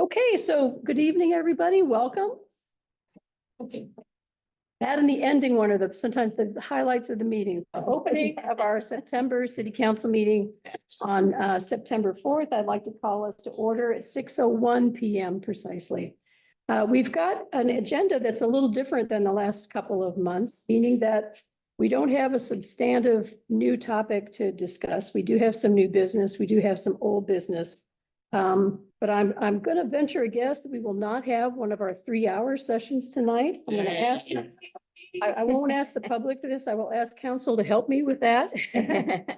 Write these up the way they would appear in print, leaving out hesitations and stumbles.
Okay, so good evening, everybody. Welcome. That and the ending one are sometimes the highlights of the meeting. Opening of our September City Council meeting on September 4th. I'd like to call us to order at 6:01 PM precisely. We've got an agenda that's a little different than the last couple of months, meaning that we don't have a substantive new topic to discuss. We do have some new business. We do have some old business. But I'm going to venture a guess that we will not have one of our 3-hour sessions tonight. I'm going to ask, I won't ask the public for this. I will ask council to help me with that.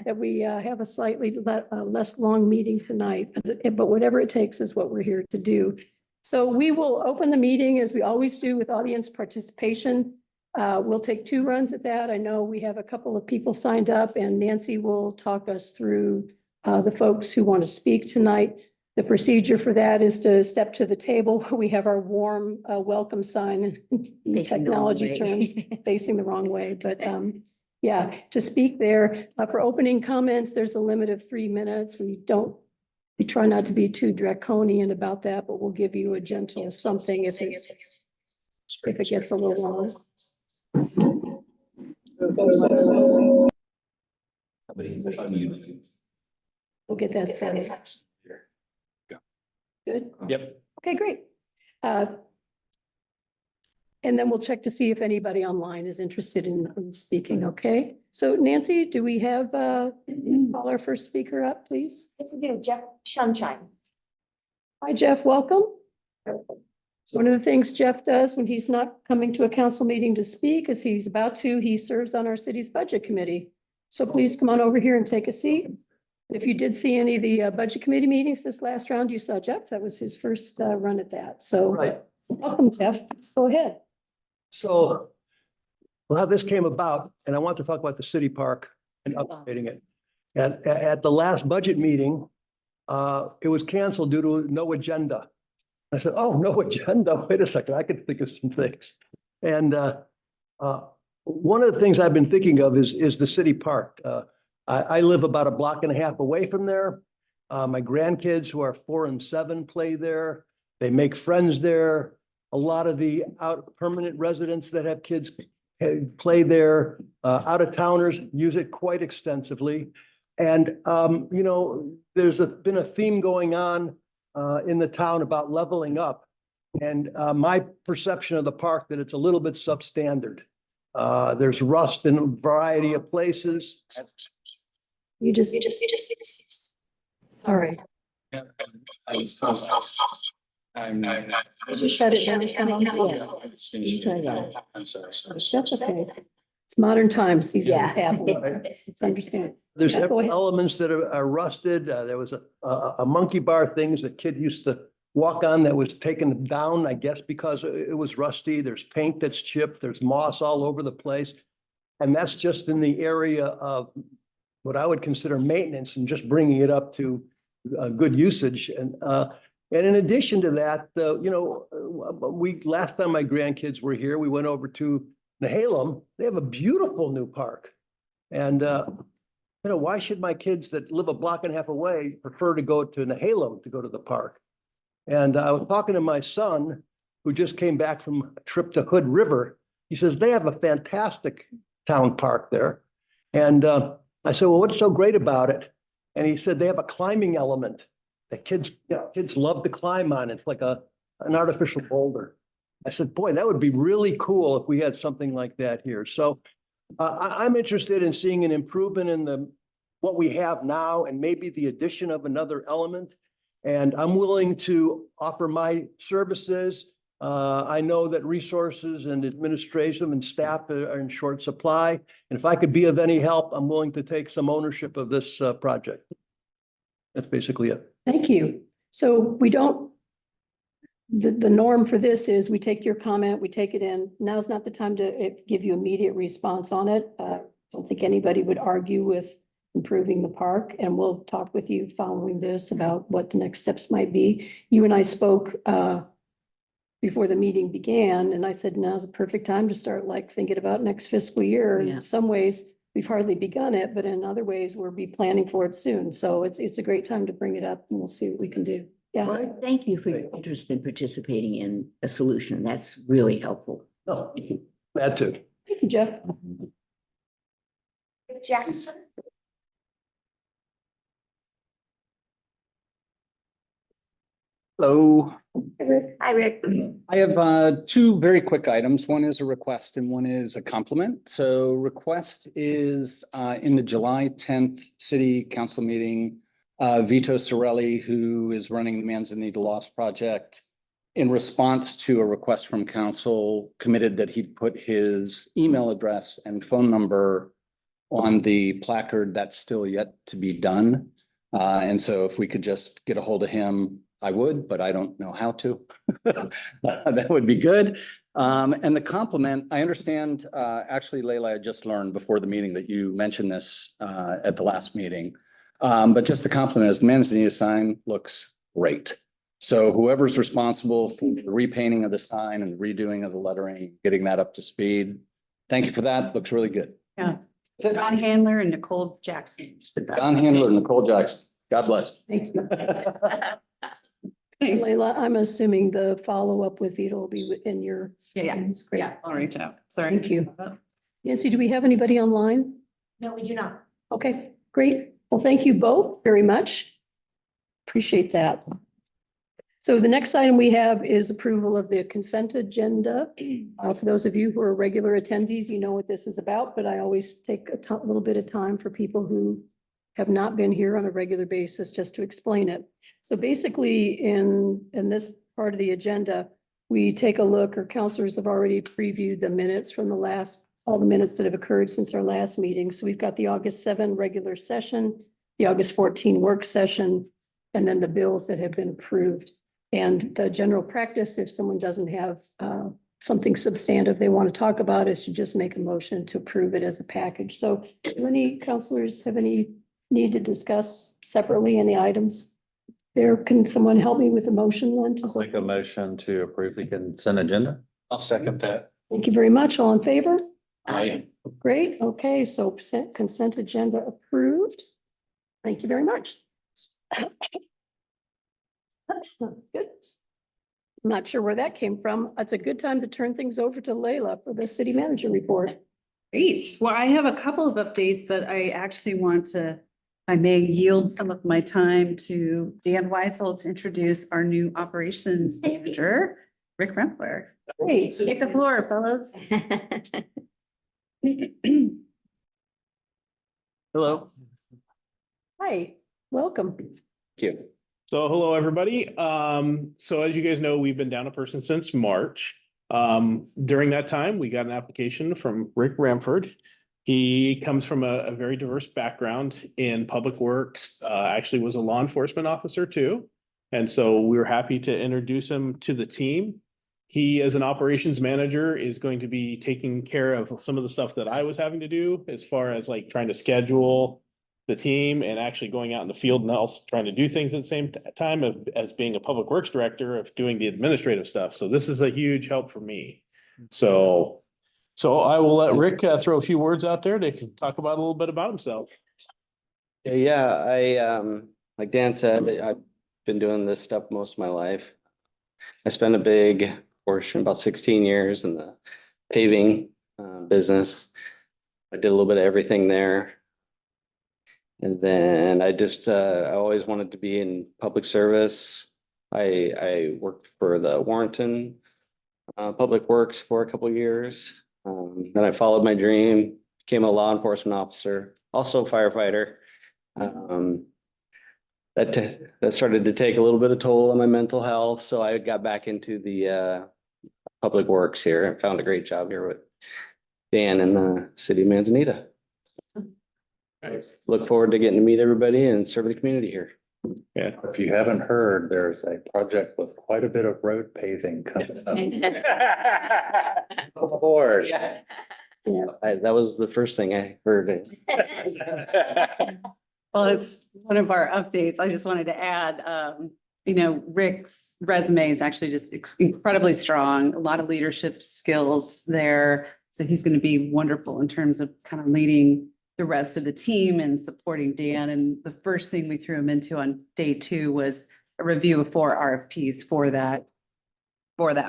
That we have a slightly less long meeting tonight, but whatever it takes is what we're here to do. So we will open the meeting as we always do with audience participation. We'll take 2 runs at that. I know we have a couple of people signed up and Nancy will talk us through the folks who want to speak tonight. The procedure for that is to step to the table. We have our warm welcome sign in technology terms, facing the wrong way. But yeah, to speak there for opening comments, there's a limit of 3 minutes. We try not to be too draconian about that, but we'll give you a gentle something if it gets a little long. We'll get that set. Good. Yep. Okay, great. And then we'll check to see if anybody online is interested in speaking, okay? So Nancy, do we have, call our first speaker up, please? Yes, we do. Jeff Sunshine. Hi, Jeff, welcome. One of the things Jeff does when he's not coming to a council meeting to speak is he serves on our city's budget committee. So please come on over here and take a seat. If you did see any of the budget committee meetings this last round, you saw Jeff. That was his first run at that. So Right. welcome, Jeff. Let's go ahead. So, well, how this came about, and I want to talk about the city park and updating it. At the last budget meeting, it was canceled due to no agenda. I said, oh, no agenda. Wait a second, I could think of some things. And one of the things I've been thinking of is the city park. I live about a block and a half away from there. My grandkids who are 4 and 7 play there. They make friends there. A lot of the permanent residents that have kids play there. Out of towners use it quite extensively. And, you know, there's been a theme going on in the town about leveling up. And my perception of the park that it's a little bit substandard. There's rust in a variety of places. You just, sorry. Just shut it down. I'm sorry. That's okay. It's modern times. These things happen. It's understandable. There's Yeah, go ahead. elements that are rusted. There was a monkey bar things that kid used to walk on that was taken down, I guess, because it was rusty. There's paint that's chipped. There's moss all over the place. And that's just in the area of what I would consider maintenance and just bringing it up to good usage. And in addition to that, you know, last time my grandkids were here, we went over to Nehalem. They have a beautiful new park. And, you know, why should my kids that live a block and a half away prefer to go to Nehalem to go to the park? And I was talking to my son, who just came back from a trip to Hood River. He says, they have a fantastic town park there. And I said, well, what's so great about it? And he said, they have a climbing element that kids love to climb on. It's like an artificial boulder. I said, boy, that would be really cool if we had something like that here. So I'm interested in seeing an improvement in what we have now and maybe the addition of another element. And I'm willing to offer my services. I know that resources and administration and staff are in short supply. And if I could be of any help, I'm willing to take some ownership of this project. That's basically it. Thank you. So we don't, the norm for this is we take your comment, we take it in. Now's not the time to give you immediate response on it. I don't think anybody would argue with improving the park, and we'll talk with you following this about what the next steps might be. You and I spoke before the meeting began, and I said, now's a perfect time to start thinking about next fiscal year. Yeah. In some ways, we've hardly begun it, but in other ways, we'll be planning for it soon. So it's a great time to bring it up, and we'll see what we can do. Yeah, Well, thank you for your interest in participating in a solution. That's really helpful. No, that too. thank you, Jeff. Rick Jackson. Hello. Hi, Rick. I have two very quick items. One is a request and one is a compliment. So request is in the July 10th city council meeting, Vito Sorelli, who is running the Manzanita Lost Project, in response to a request from council, committed that he'd put his email address and phone number on the placard. That's still yet to be done. And so if we could just get a hold of him, I would, but I don't know how to. That would be good. And the compliment, I understand, actually, Leila, I just learned before the meeting that you mentioned this at the last meeting. But just the compliment is the Manzanita sign looks great. So whoever's responsible for the repainting of the sign and the redoing of the lettering, getting that up to speed, thank you for that. Looks really good. Yeah. John Handler and Nicole Jackson. John Handler and Nicole Jackson. God bless. Thank you. Leila, I'm assuming the follow-up with Vito will be in your. Yeah, That's great. Yeah, I'll reach out. Sorry. Thank you. Nancy, do we have anybody online? No, we do not. Okay, great. Well, thank you both very much. Appreciate that. So the next item we have is approval of the consent agenda. For those of you who are regular attendees, you know what this is about, but I always take a little bit of time for people who have not been here on a regular basis just to explain it. So basically, in this part of the agenda, we take a look, or counselors have already previewed the minutes from all the minutes that have occurred since our last meeting. So we've got the August 7 regular session, the August 14 work session, and then the bills that have been approved. And the general practice, if someone doesn't have something substantive they want to talk about, is to just make a motion to approve it as a package. So do any counselors have any need to discuss separately any items? There, can someone help me with the motion then? I'll make a motion to approve the consent agenda. I'll second that. Thank you very much. All in favor? Aye. Great. Okay, so consent agenda approved. Thank you very much. Goodness. I'm not sure where that came from. It's a good time to turn things over to Leila for the city manager report. Great. Well, I have a couple of updates, but I actually want to, I may yield some of my time to Dan Weitzel to introduce our new operations manager, Rick Rempler. Great. Take the floor, fellows. Hello. Hi, welcome. Thank you. So hello, everybody. So as you guys know, we've been down a person since March. During that time, we got an application from Rick Ramford. He comes from a very diverse background in public works, actually was a law enforcement officer too. And so we were happy to introduce him to the team. He, as an operations manager, is going to be taking care of some of the stuff that I was having to do as far as like trying to schedule the team and actually going out in the field and also trying to do things at the same time as being a public works director of doing the administrative stuff. So this is a huge help for me. So I will let Rick throw a few words out there. They can talk about a little bit about himself. Yeah, I, like Dan said, I've been doing this stuff most of my life. I spent a big portion, about 16 years in the paving business. I did a little bit of everything there. And then I just, I always wanted to be in public service. I worked for the Warrenton Public Works for a couple of years. Then I followed my dream, became a law enforcement officer, also a firefighter. That started to take a little bit of toll on my mental health. So I got back into the public works here and found a great job here with Dan in the city of Manzanita. Look forward to getting to meet everybody and serve the community here. Yeah, if you haven't heard, there's a project with quite a bit of road paving coming up. Aboard. Yeah. That was the first thing I heard. Well, it's one of our updates. I just wanted to add, Rick's resume is actually just incredibly strong, a lot of leadership skills there. So he's going to be wonderful in terms of kind of leading the rest of the team and supporting Dan. And the first thing we threw him into on day 2 was a review of 4 RFPs for that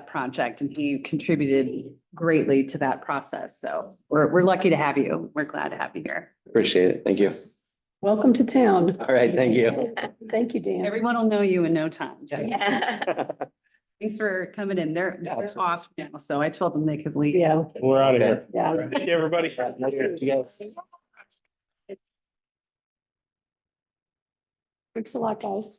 project, and he contributed greatly to that process. So we're lucky to have you. We're glad to have you here. Appreciate it. Thank you. Welcome to town. All right, thank you. Thank you, Dan. Everyone will know you in no time. Yeah. Thanks for coming in. They're Absolutely. off now, so I told them they could leave. Yeah, We're out of here. yeah. Thank you, everybody. Nice to meet you guys. Thanks a lot, guys.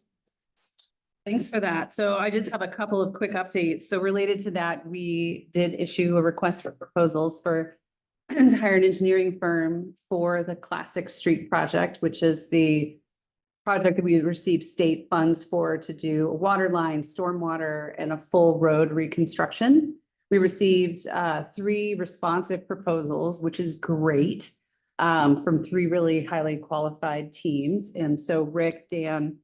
Thanks for that. So I just have a couple of quick updates. So related to that, we did issue a request for proposals to hire an engineering firm for the Classic Street project, which is the project that we received state funds for to do a water line, stormwater, and a full road reconstruction. We received 3 responsive proposals, which is great, from 3 really highly qualified teams. And so Rick, Dan,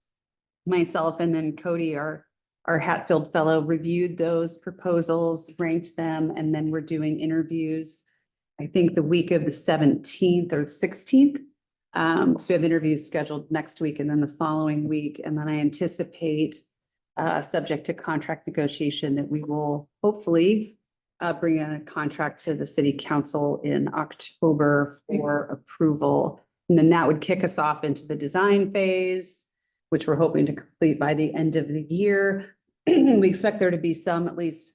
myself, and then Cody, our Hatfield fellow, reviewed those proposals, ranked them, and then we're doing interviews, I think the week of the 17th or 16th. So we have interviews scheduled next week and then the following week. And then I anticipate, subject to contract negotiation, that we will hopefully bring a contract to the city council in October for approval. And then that would kick us off into the design phase, which we're hoping to complete by the end of the year. We expect there to be at least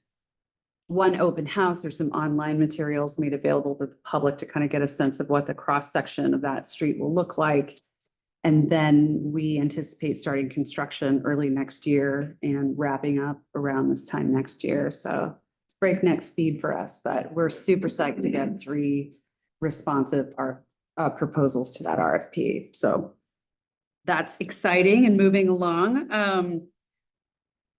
one open house or some online materials made available to the public to kind of get a sense of what the cross section of that street will look like. And then we anticipate starting construction early next year and wrapping up around this time next year. So it's breakneck speed for us, but we're super psyched to get 3 responsive proposals to that RFP. So that's exciting and moving along.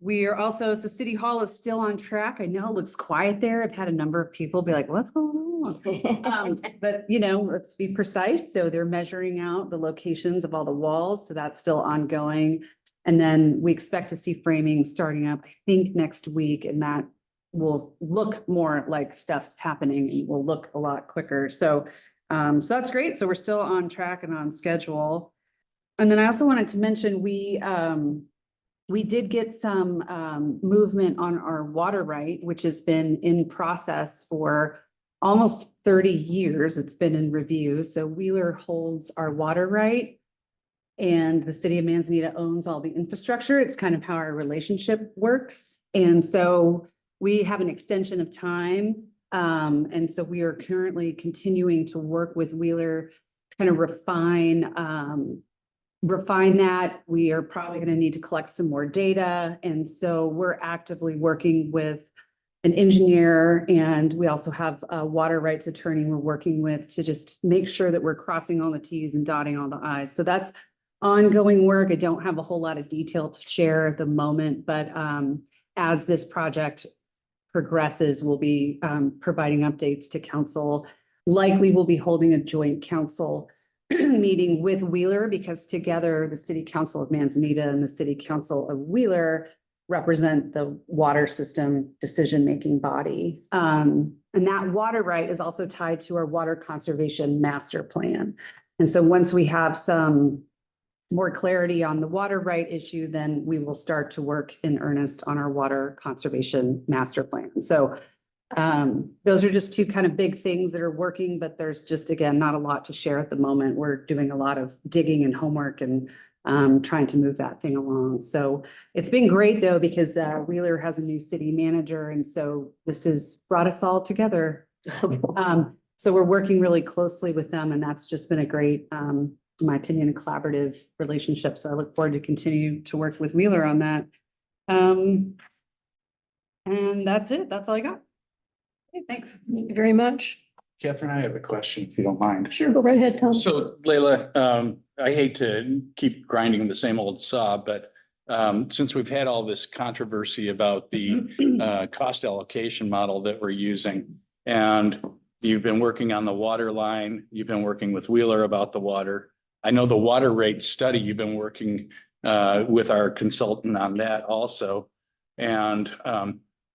We are also, so City Hall is still on track. I know it looks quiet there. I've had a number of people be like, what's going on? But let's be precise. So they're measuring out the locations of all the walls. So that's still ongoing. And then we expect to see framing starting up, I think, next week. And that will look more like stuff's happening and will look a lot quicker. So that's great. So we're still on track and on schedule. And then I also wanted to mention, we did get some movement on our water right, which has been in process for almost 30 years. It's been in review. So Wheeler holds our water right, and the city of Manzanita owns all the infrastructure. It's kind of how our relationship works. And so we have an extension of time. And so we are currently continuing to work with Wheeler to kind of refine that. We are probably going to need to collect some more data. And so we're actively working with an engineer, and we also have a water rights attorney we're working with to just make sure that we're crossing all the T's and dotting all the I's. So that's ongoing work. I don't have a whole lot of detail to share at the moment, but as this project progresses, we'll be providing updates to council. Likely we'll be holding a joint council meeting with Wheeler, because together the City Council of Manzanita and the City Council of Wheeler represent the water system decision-making body. And that water right is also tied to our water conservation master plan. And so once we have some more clarity on the water right issue, then we will start to work in earnest on our water conservation master plan. So those are just 2 kind of big things that are working, but there's just, again, not a lot to share at the moment. We're doing a lot of digging and homework and trying to move that thing along. So it's been great though, because Wheeler has a new city manager. And so this has brought us all together. So we're working really closely with them, and that's just been a great, in my opinion, collaborative relationship. So I look forward to continue to work with Wheeler on that. And that's it. That's all I got. Thanks. Thank you very much. Catherine, I have a question, if you don't mind. Sure, go right ahead, Tom. So Leila, I hate to keep grinding the same old saw, but since we've had all this controversy about the cost allocation model that we're using, and you've been working on the water line, you've been working with Wheeler about the water. I know the water rate study, you've been working with our consultant on that also. And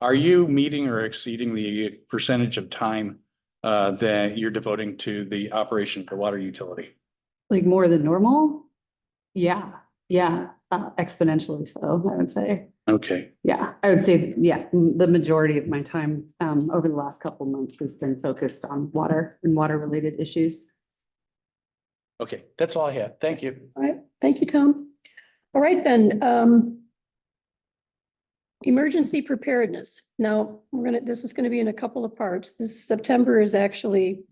are you meeting or exceeding the percentage of time that you're devoting to the operation of the water utility? Like more than normal? Yeah. exponentially so, I would say. Okay, Yeah, I would say, yeah, the majority of my time over the last couple of months has been focused on water and water related issues. okay, that's all I had. Thank you. All right, thank you, Tom. All right, then, emergency preparedness. Now, this is gonna be in a couple of parts. This September is actually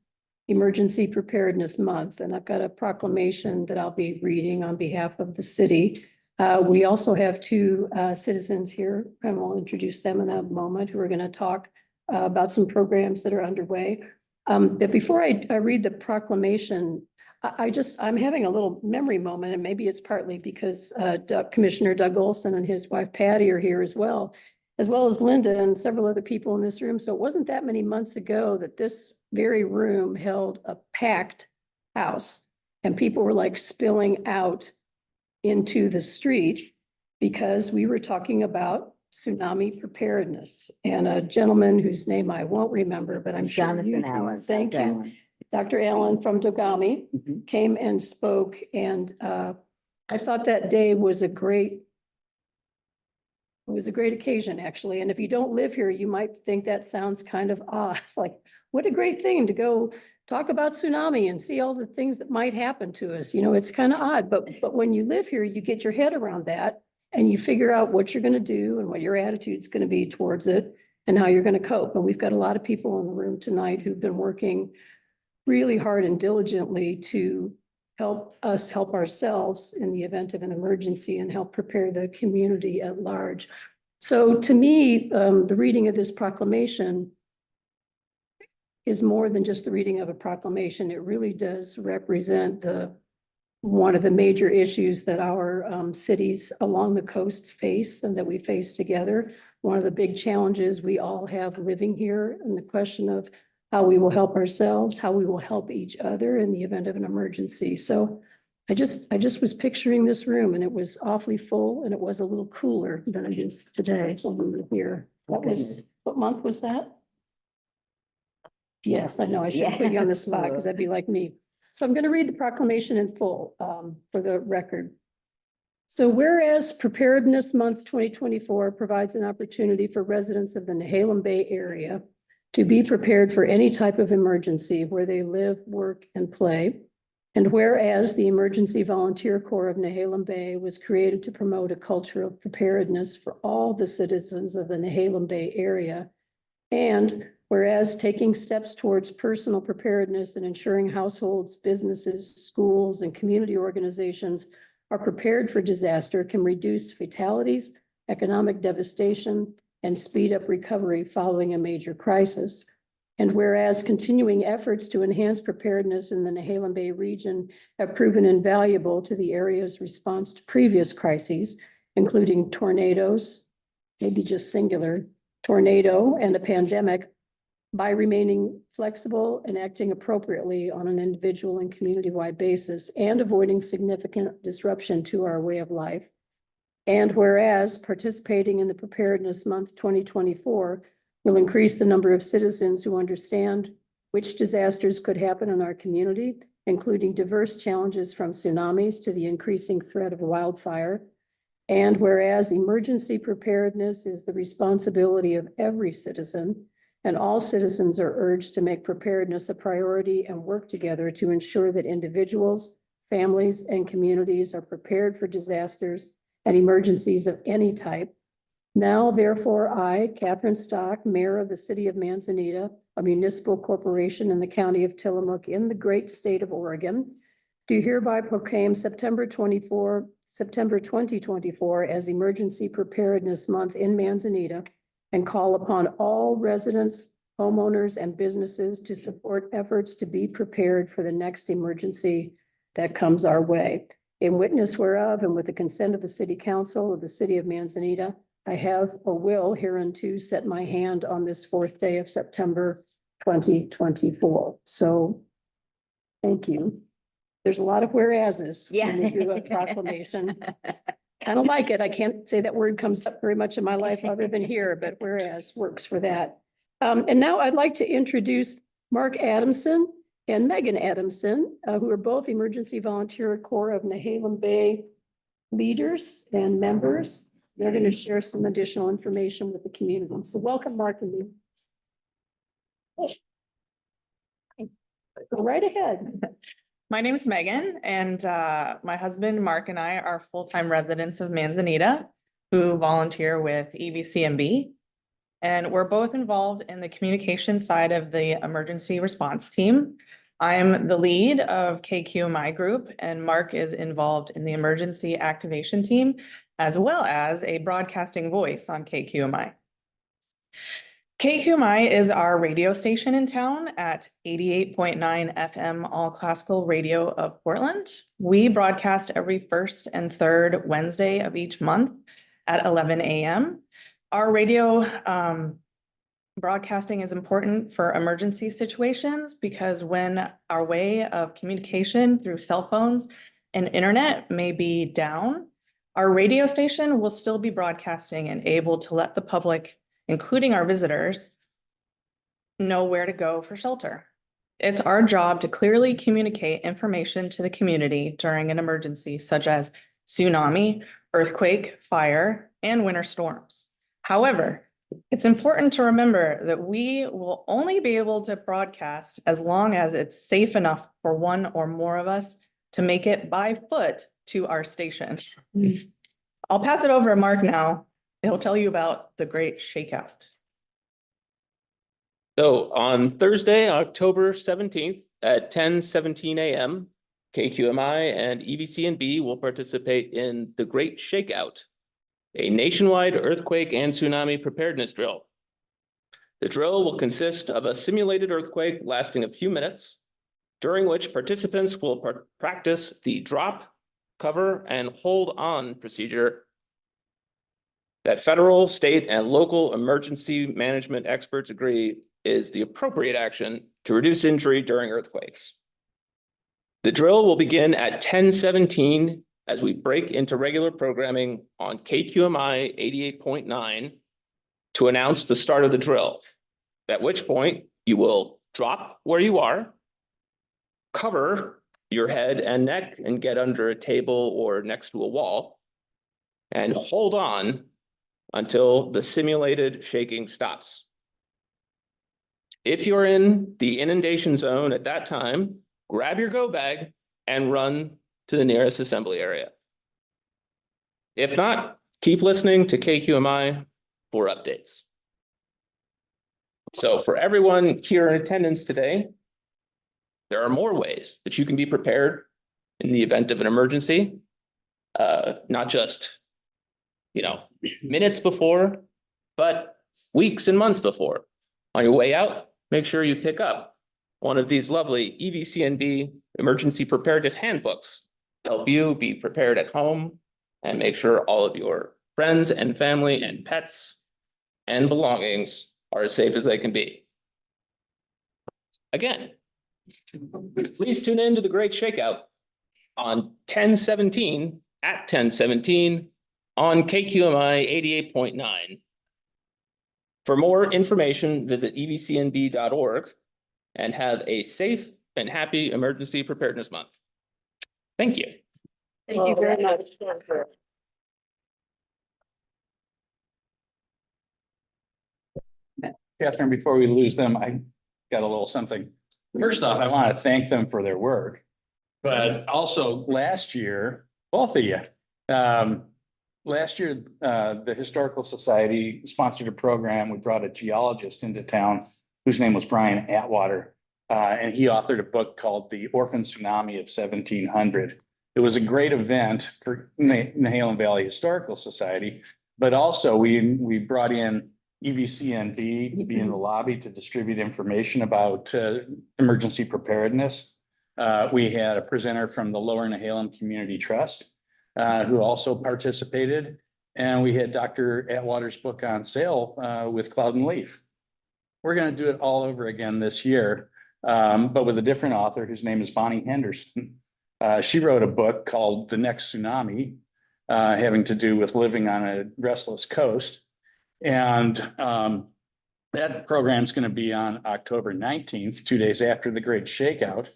Emergency Preparedness Month, and I've got a proclamation that I'll be reading on behalf of the city. We also have two citizens here, and we'll introduce them in a moment, who are gonna talk about some programs that are underway. But before I read the proclamation, I'm having a little memory moment, and maybe it's partly because Commissioner Doug Olson and his wife Patty are here as well as Linda and several other people in this room. So it wasn't that many months ago that this very room held a packed house, and people were like spilling out into the street because we were talking about tsunami preparedness. And a gentleman whose name I won't remember, but I'm sure you Jonathan do. Allen. Thank Dr. you. Allen. Dr. Allen from Dogami Mhm. came and spoke, and I thought that day was a great occasion, actually. And if you don't live here, you might think that sounds kind of odd. Like, what a great thing to go talk about tsunami and see all the things that might happen to us. You know, it's kind of odd, but when you live here, you get your head around that and you figure out what you're going to do and what your attitude's going to be towards it and how you're going to cope. And we've got a lot of people in the room tonight who've been working really hard and diligently to help us help ourselves in the event of an emergency and help prepare the community at large. So to me, the reading of this proclamation is more than just the reading of a proclamation. It really does represent one of the major issues that our cities along the coast face and that we face together. One of the big challenges we all have living here, and the question of how we will help ourselves, how we will help each other in the event of an emergency. So I just was picturing this room, and it was awfully full, and it was a little cooler than it is today when we were here. What month was that? Yes, I know. I should put you on the spot because that'd be like me. So I'm going to read the proclamation in full for the record. So whereas Preparedness Month 2024 provides an opportunity for residents of the Nehalem Bay area to be prepared for any type of emergency where they live, work, and play. And whereas the Emergency Volunteer Corps of Nehalem Bay was created to promote a culture of preparedness for all the citizens of the Nehalem Bay area. And whereas taking steps towards personal preparedness and ensuring households, businesses, schools, and community organizations are prepared for disaster can reduce fatalities, economic devastation, and speed up recovery following a major crisis. And whereas continuing efforts to enhance preparedness in the Nehalem Bay region have proven invaluable to the area's response to previous crises, including tornadoes, maybe just singular, tornado and a pandemic, by remaining flexible and acting appropriately on an individual and community-wide basis and avoiding significant disruption to our way of life. And whereas participating in the Preparedness Month 2024 will increase the number of citizens who understand which disasters could happen in our community, including diverse challenges from tsunamis to the increasing threat of wildfire. And whereas emergency preparedness is the responsibility of every citizen, and all citizens are urged to make preparedness a priority and work together to ensure that individuals, families, and communities are prepared for disasters and emergencies of any type. Now, therefore, I, Catherine Stock, Mayor of the City of Manzanita, a municipal corporation in the county of Tillamook in the great state of Oregon, do hereby proclaim September 2024 as Emergency Preparedness Month in Manzanita and call upon all residents, homeowners, and businesses to support efforts to be prepared for the next emergency that comes our way. In witness whereof, and with the consent of the City Council of the City of Manzanita, I have or will hereunto set my hand on this 4th day of September 2024. So, thank you. There's a lot of whereases when you do a proclamation. Kind of like it. I can't say that word comes up very much in my life other than here, but whereas works for that. And now I'd like to introduce Mark Adamson and Megan Adamson, who are both Emergency Volunteer Corps of Nehalem Bay leaders and members. They're going to share some additional information with the community. So welcome, Mark and Lee. Go right ahead. My name is Megan, and my husband, Mark, and I are full-time residents of Manzanita who volunteer with EVCMB. And we're both involved in the communication side of the emergency response team. I'm the lead of KQMI group, and Mark is involved in the emergency activation team, as well as a broadcasting voice on KQMI. KQMI is our radio station in town at 88.9 FM All Classical Radio of Portland. We broadcast every first and third Wednesday of each month at 11 a.m. Our radio broadcasting is important for emergency situations because when our way of communication through cell phones and internet may be down, our radio station will still be broadcasting and able to let the public, including our visitors, know where to go for shelter. It's our job to clearly communicate information to the community during an emergency such as tsunami, earthquake, fire, and winter storms. However, it's important to remember that we will only be able to broadcast as long as it's safe enough for one or more of us to make it by foot to our station. I'll pass it over to Mark now. He'll tell you about the Great Shakeout. So on Thursday, October 17th at 10:17 a.m., KQMI and EVCNB will participate in the Great Shakeout, a nationwide earthquake and tsunami preparedness drill. The drill will consist of a simulated earthquake lasting a few minutes, during which participants will practice the drop, cover, and hold on procedure that federal, state, and local emergency management experts agree is the appropriate action to reduce injury during earthquakes. The drill will begin at 10:17 as we break into regular programming on KQMI 88.9 to announce the start of the drill, at which point you will drop where you are, cover your head and neck and get under a table or next to a wall, and hold on until the simulated shaking stops. If you're in the inundation zone at that time, grab your go bag and run to the nearest assembly area. If not, keep listening to KQMI for updates. So for everyone here in attendance today, there are more ways that you can be prepared in the event of an emergency, not just, minutes before, but weeks and months before. On your way out, make sure you pick up one of these lovely EVCNB emergency preparedness handbooks to help you be prepared at home and make sure all of your friends and family and pets and belongings are as safe as they can be. Again, please tune in to the Great Shakeout on 10:17 at 10:17 on KQMI 88.9. For more information, visit evcnb.org and have a safe and happy Emergency Preparedness Month. Thank you. Thank you very much. Catherine, before we lose them, I got a little something. First off, I want to thank them for their work. But also last year, both of you, last year, the Historical Society sponsored a program. We brought a geologist into town whose name was Brian Atwater. And he authored a book called The Orphan Tsunami of 1700. It was a great event for Nehalem Valley Historical Society, but also we brought in EVCNB to be in the lobby to distribute information about emergency preparedness. We had a presenter from the Lower Nehalem Community Trust who also participated. And we had Dr. Atwater's book on sale with Cloud and Leaf. We're going to do it all over again this year, but with a different author whose name is Bonnie Henderson. She wrote a book called The Next Tsunami, having to do with living on a restless coast. And that program is going to be on October 19th, 2 days after the Great Shakeout.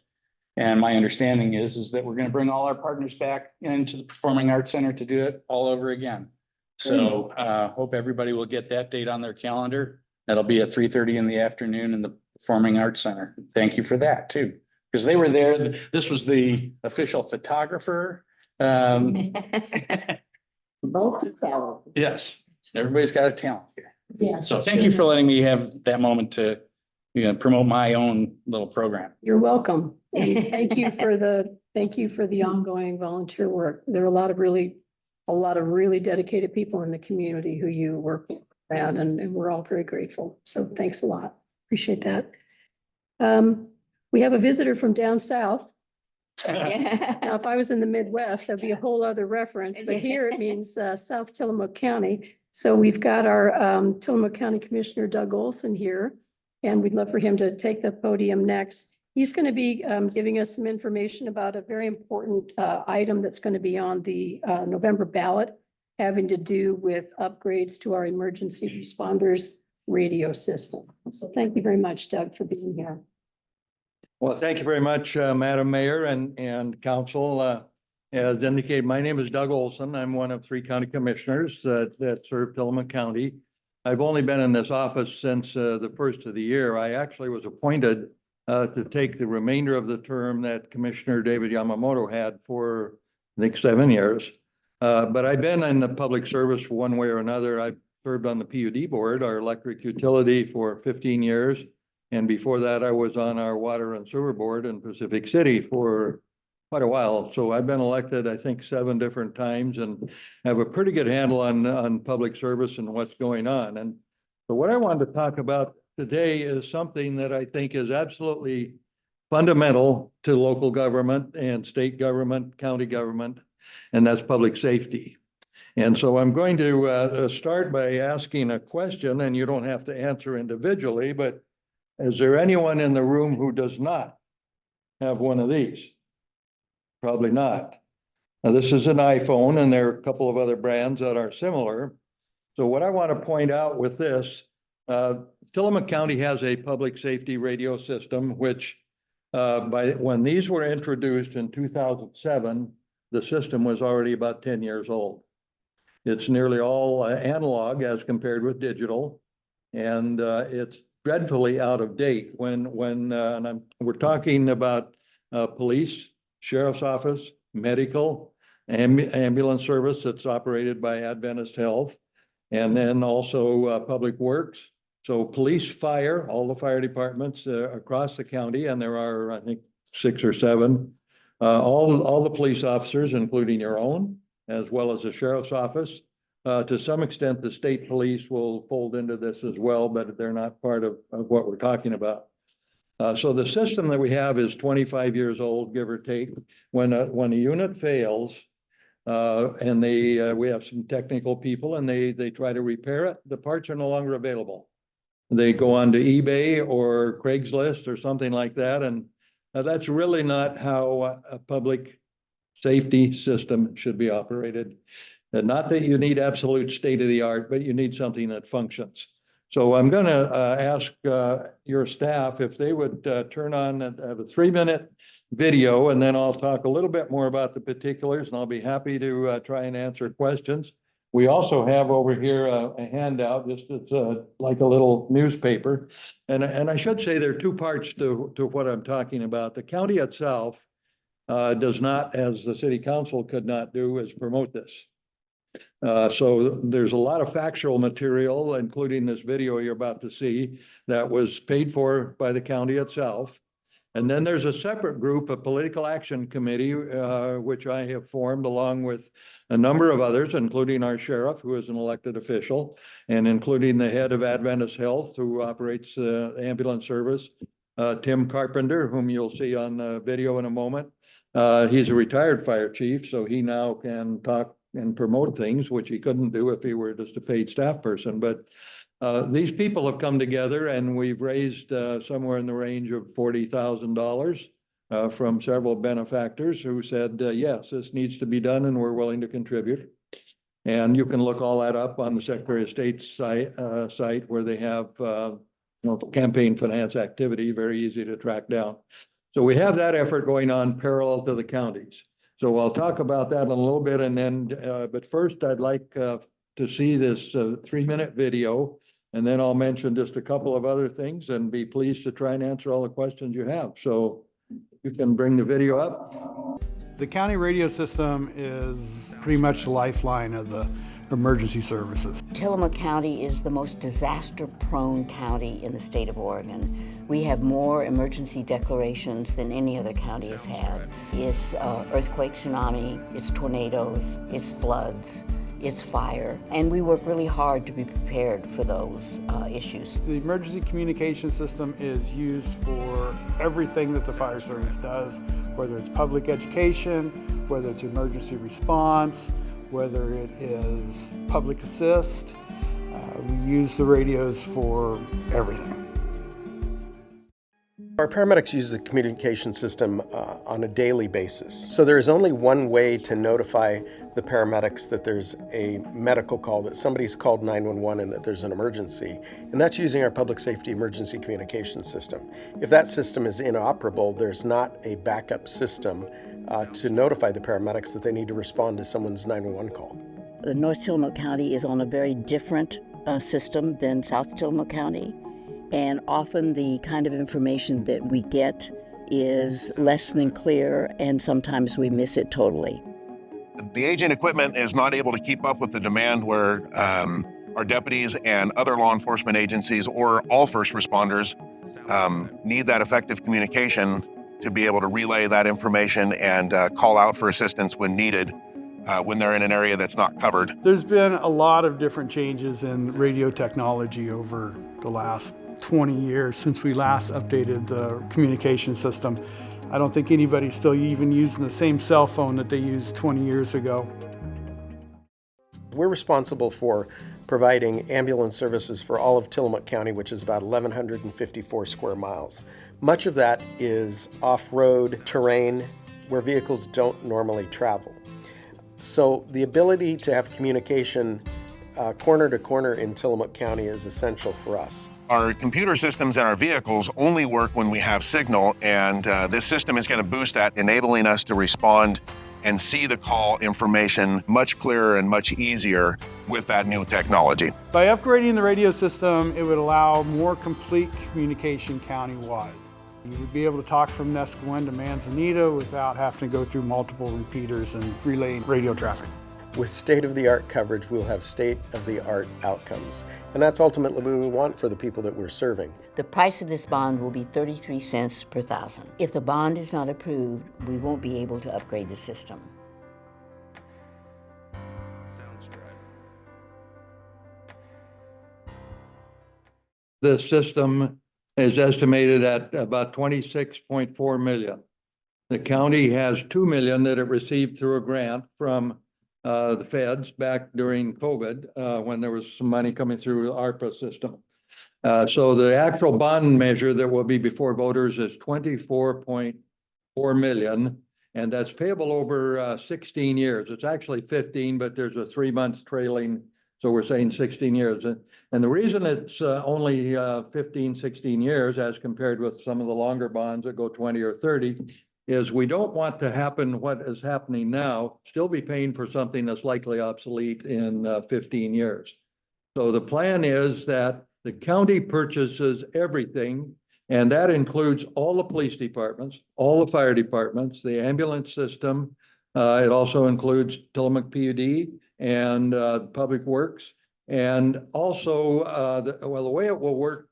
And my understanding is that we're going to bring all our partners back into the Performing Arts Center to do it all over again. So hope everybody will get that date on their calendar. That'll be at 3:30 in the afternoon in the Performing Arts Center. Thank you for that too, because they were there. This was the official photographer. Multi-talented. Yes, everybody's got a talent here. Yeah. So thank you for letting me have that moment to, promote my own little program. You're welcome. And thank you for the ongoing volunteer work. There are a lot of really dedicated people in the community who you work with, and we're all very grateful. So thanks a lot. Appreciate that. We have a visitor from down south. Now, if I was in the Midwest, that'd be a whole other reference, but here it means South Tillamook County. So we've got our Tillamook County Commissioner Doug Olson here, and we'd love for him to take the podium next. He's going to be giving us some information about a very important item that's going to be on the November ballot, having to do with upgrades to our emergency responders radio system. So thank you very much, Doug, for being here. Well, thank you very much, Madam Mayor and Council. As indicated, my name is Doug Olson. I'm one of 3 county commissioners that serve Tillamook County. I've only been in this office since the first of the year. I actually was appointed to take the remainder of the term that Commissioner David Yamamoto had for, I think, 7 years. But I've been in the public service one way or another. I've served on the PUD board, our electric utility, for 15 years. And before that, I was on our water and sewer board in Pacific City for quite a while. So I've been elected, I think, 7 different times and have a pretty good handle on public service and what's going on. And so what I wanted to talk about today is something that I think is absolutely fundamental to local government and state government, county government, and that's public safety. And so I'm going to start by asking a question, and you don't have to answer individually, but is there anyone in the room who does not have one of these? Probably not. Now, this is an iPhone, and there are a couple of other brands that are similar. So what I want to point out with this, Tillamook County has a public safety radio system, which when these were introduced in 2007, the system was already about 10 years old. It's nearly all analog as compared with digital, and it's dreadfully out of date we're talking about police, sheriff's office, medical, ambulance service that's operated by Adventist Health, and then also public works. So police, fire, all the fire departments across the county, and there are, I think, 6 or 7, all the police officers, including your own, as well as the sheriff's office. To some extent, the state police will fold into this as well, but they're not part of what we're talking about. So the system that we have is 25 years old, give or take. When a unit fails, and we have some technical people and they try to repair it, the parts are no longer available. They go on to eBay or Craigslist or something like that, and that's really not how a public safety system should be operated. And not that you need absolute state of the art, but you need something that functions. So I'm going to ask your staff if they would turn on a 3-minute video, and then I'll talk a little bit more about the particulars, and I'll be happy to try and answer questions. We also have over here a handout, just it's like a little newspaper. And I should say there are 2 parts to what I'm talking about. The county itself does not, as the city council could not do, is promote this. So there's a lot of factual material, including this video you're about to see, that was paid for by the county itself. And then there's a separate group, a political action committee, which I have formed along with a number of others, including our sheriff, who is an elected official, and including the head of Adventist Health, who operates the ambulance service, Tim Carpenter, whom you'll see on the video in a moment. He's a retired fire chief, so he now can talk and promote things, which he couldn't do if he were just a paid staff person. But these people have come together, and we've raised somewhere in the range of $40,000 from several benefactors who said, yes, this needs to be done, and we're willing to contribute. And you can look all that up on the Secretary of State's site where they have campaign finance activity, very easy to track down. So we have that effort going on parallel to the counties. So I'll talk about that in a little bit and then, but first I'd like to see this 3-minute video. And then I'll mention just a couple of other things and be pleased to try and answer all the questions you have. So you can bring the video up. The county radio system is pretty much the lifeline of the emergency services. Tillamook County is the most disaster-prone county in the state of Oregon. We have more emergency declarations than any other county has had. It's earthquake, tsunami, it's tornadoes, it's floods, it's fire, and we work really hard to be prepared for those issues. The emergency communication system is used for everything that the fire service does, whether it's public education, whether it's emergency response, whether it is public assist. We use the radios for everything. Our paramedics use the communication system on a daily basis. So there's only one way to notify the paramedics that there's a medical call, that somebody's called 911 and that there's an emergency, and that's using our public safety emergency communication system. If that system is inoperable, there's not a backup system to notify the paramedics that they need to respond to someone's 911 call. North Tillamook County is on a very different system than South Tillamook County. And often the kind of information that we get is less than clear, and sometimes we miss it totally. The aging equipment is not able to keep up with the demand where our deputies and other law enforcement agencies or all first responders need that effective communication to be able to relay that information and call out for assistance when needed, when they're in an area that's not covered. There's been a lot of different changes in radio technology over the last 20 years since we last updated the communication system. I don't think anybody's still even using the same cell phone that they used 20 years ago. We're responsible for providing ambulance services for all of Tillamook County, which is about 1,154 square miles. Much of that is off-road terrain where vehicles don't normally travel. So the ability to have communication corner to corner in Tillamook County is essential for us. Our computer systems and our vehicles only work when we have signal, and this system is going to boost that, enabling us to respond and see the call information much clearer and much easier with that new technology. By upgrading the radio system, it would allow more complete communication countywide. You would be able to talk from Nesquin to Manzanita without having to go through multiple repeaters and relaying radio traffic. With state-of-the-art coverage, we'll have state-of-the-art outcomes. And that's ultimately what we want for the people that we're serving. The price of this bond will be 33 cents per thousand. If the bond is not approved, we won't be able to upgrade the system. Sounds good. The system is estimated at about 26.4 million. The county has 2 million that it received through a grant from the feds back during COVID, when there was some money coming through the ARPA system. So the actual bond measure that will be before voters is 24.4 million, and that's payable over 16 years. It's actually 15, but there's a 3 months trailing, so we're saying 16 years. And the reason it's only 15, 16 years as compared with some of the longer bonds that go 20 or 30 is we don't want to happen what is happening now, still be paying for something that's likely obsolete in 15 years. So the plan is that the county purchases everything, and that includes all the police departments, all the fire departments, the ambulance system. It also includes Tillamook PUD and Public Works. And also, the way it will work,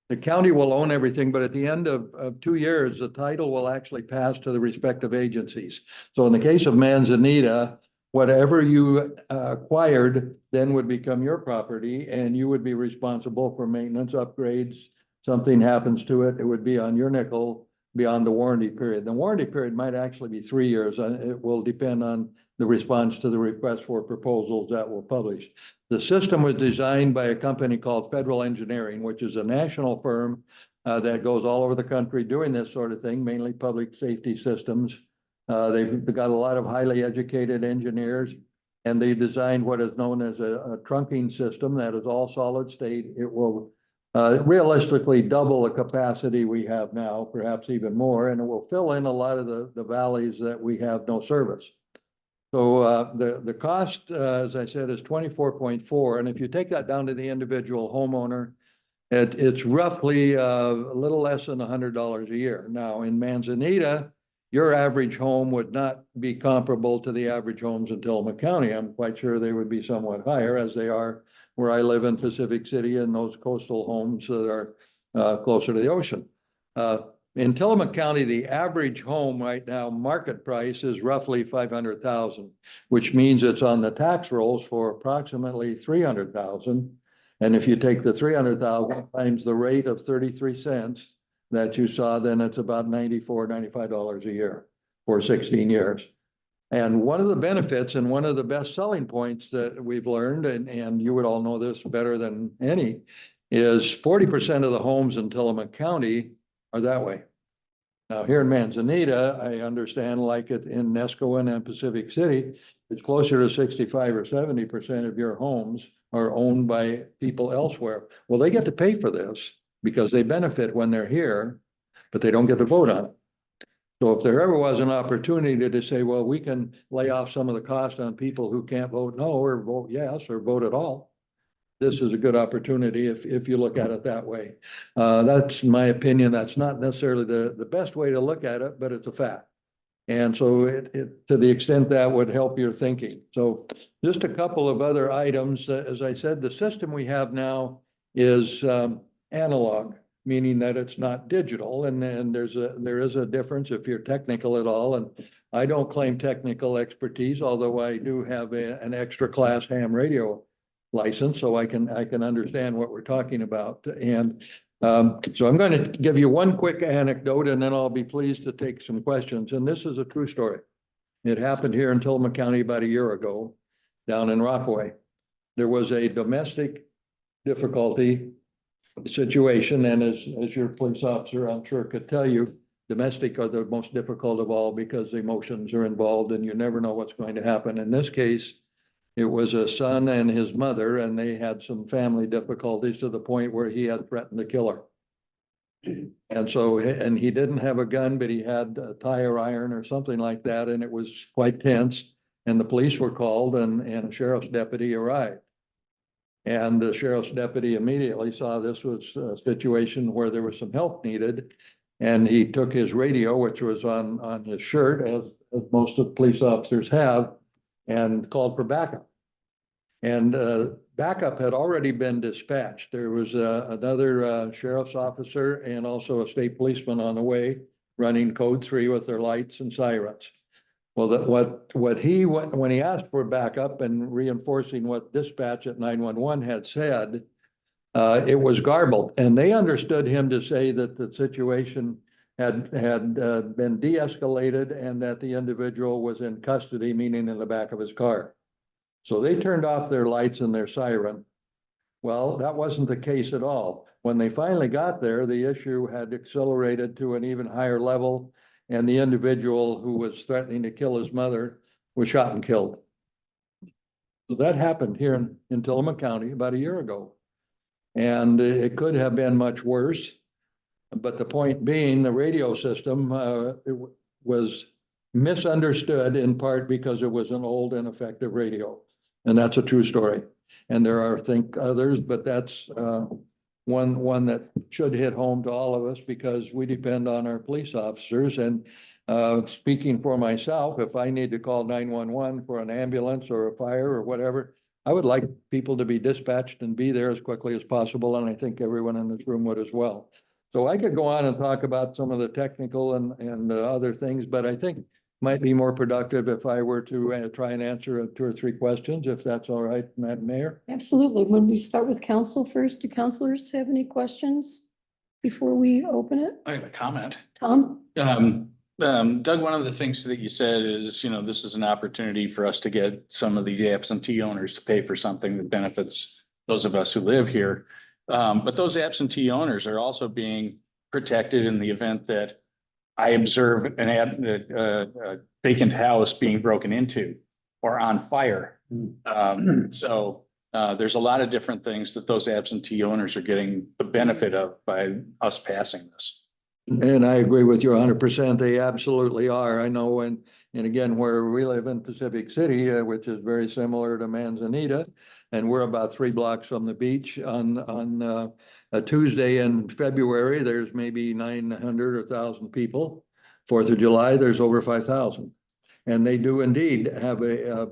the county will own everything, but at the end of 2 years, the title will actually pass to the respective agencies. So in the case of Manzanita, whatever you acquired then would become your property, and you would be responsible for maintenance, upgrades. Something happens to it, it would be on your nickel beyond the warranty period. The warranty period might actually be 3 years. It will depend on the response to the request for proposals that we'll publish. The system was designed by a company called Federal Engineering, which is a national firm that goes all over the country doing this sort of thing, mainly public safety systems. They've got a lot of highly educated engineers, and they designed what is known as a trunking system that is all solid state. It will realistically double the capacity we have now, perhaps even more, and it will fill in a lot of the valleys that we have no service. So the cost, as I said, is 24.4, and if you take that down to the individual homeowner, it's roughly a little less than $100 a year. Now, in Manzanita, your average home would not be comparable to the average homes in Tillamook County. I'm quite sure they would be somewhat higher, as they are where I live in Pacific City, and those coastal homes that are closer to the ocean. In Tillamook County, the average home right now, market price is roughly $500,000, which means it's on the tax rolls for approximately $300,000. And if you take the $300,000 times the rate of 33 cents that you saw, then it's about $95 a year for 16 years. And one of the benefits and one of the best selling points that we've learned, and you would all know this better than any, is 40% of the homes in Tillamook County are that way. Now, here in Manzanita, I understand, like it in Nescoin and Pacific City, it's closer to 65 or 70% of your homes are owned by people elsewhere. Well, they get to pay for this because they benefit when they're here, but they don't get to vote on it. So if there ever was an opportunity to say, well, we can lay off some of the cost on people who can't vote no, or vote yes, or vote at all, this is a good opportunity if you look at it that way. That's my opinion. That's not necessarily the best way to look at it, but it's a fact. And so it to the extent that would help your thinking. So just a couple of other items. As I said, the system we have now is analog, meaning that it's not digital. And then there is a difference if you're technical at all. And I don't claim technical expertise, although I do have an extra class ham radio license, so I can understand what we're talking about. And so I'm going to give you one quick anecdote, and then I'll be pleased to take some questions. And this is a true story. It happened here in Tillamook County about a year ago, down in Rockaway. There was a domestic difficulty situation, and as your police officer, I'm sure, could tell you, domestic are the most difficult of all because emotions are involved and you never know what's going to happen. In this case, it was a son and his mother, and they had some family difficulties to the point where he had threatened to kill her. And so, and he didn't have a gun, but he had a tire iron or something like that, and it was quite tense. And the police were called, and a sheriff's deputy arrived. And the sheriff's deputy immediately saw this was a situation where there was some help needed. And he took his radio, which was on his shirt, as most of the police officers have, and called for backup. And backup had already been dispatched. There was another sheriff's officer and also a state policeman on the way running code 3 with their lights and sirens. Well, when he asked for backup and reinforcing what dispatch at 911 had said, it was garbled, and they understood him to say that the situation had been de-escalated and that the individual was in custody, meaning in the back of his car. So they turned off their lights and their siren. Well, that wasn't the case at all. When they finally got there, the issue had accelerated to an even higher level, and the individual who was threatening to kill his mother was shot and killed. So that happened here in Tillamook County about a year ago. And it could have been much worse. But the point being, the radio system it was misunderstood in part because it was an old and effective radio. And that's a true story. And there are, I think, others, but that's one that should hit home to all of us because we depend on our police officers. And speaking for myself, if I need to call 911 for an ambulance or a fire or whatever, I would like people to be dispatched and be there as quickly as possible. And I think everyone in this room would as well. So I could go on and talk about some of the technical and other things, but I think might be more productive if I were to try and answer 2 or 3 questions, if that's all right, Madam Mayor. Absolutely. When we start with council first, do councilors have any questions before we open it? I have a comment. Tom? Doug, one of the things that you said is, this is an opportunity for us to get some of the absentee owners to pay for something that benefits those of us who live here. But those absentee owners are also being protected in the event that I observe a vacant house being broken into or on fire. So There's a lot of different things that those absentee owners are getting the benefit of by us passing this. And I agree with you 100%. They absolutely are. I know and again, where we live in Pacific City, which is very similar to Manzanita, and we're about 3 blocks from the beach on a Tuesday in February, there's maybe 900 or 1,000 people. 4th of July, there's over 5,000. And they do indeed have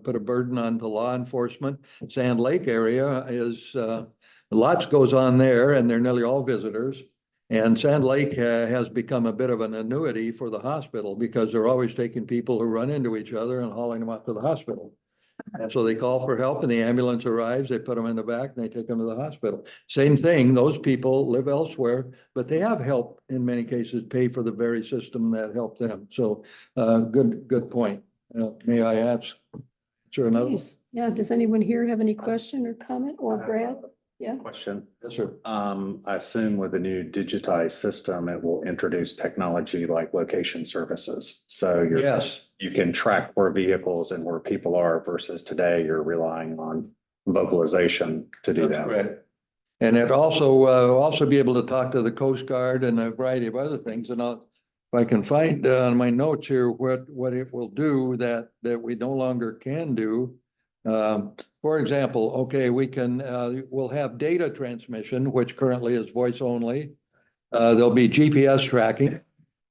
put a burden on the law enforcement. Sand Lake area is, lots goes on there, and they're nearly all visitors. And Sand Lake has become a bit of an annuity for the hospital because they're always taking people who run into each other and hauling them up to the hospital. And so they call for help and the ambulance arrives, they put them in the back and they take them to the hospital. Same thing, those people live elsewhere, but they have help in many cases pay for the very system that helped them. So good point. May I ask? Sure, another? Please. Yeah, does anyone here have any question or comment, or Brad? Yeah. Question. Yes, sir. I assume with the new digitized system, it will introduce technology like location services. So Yes. you can track where vehicles and where people are versus today you're relying on vocalization to do That's that. correct. And it also be able to talk to the Coast Guard and a variety of other things. And if I can find on my notes here what it will do that we no longer can do. For example, okay, we'll have data transmission, which currently is voice only. There'll be GPS tracking.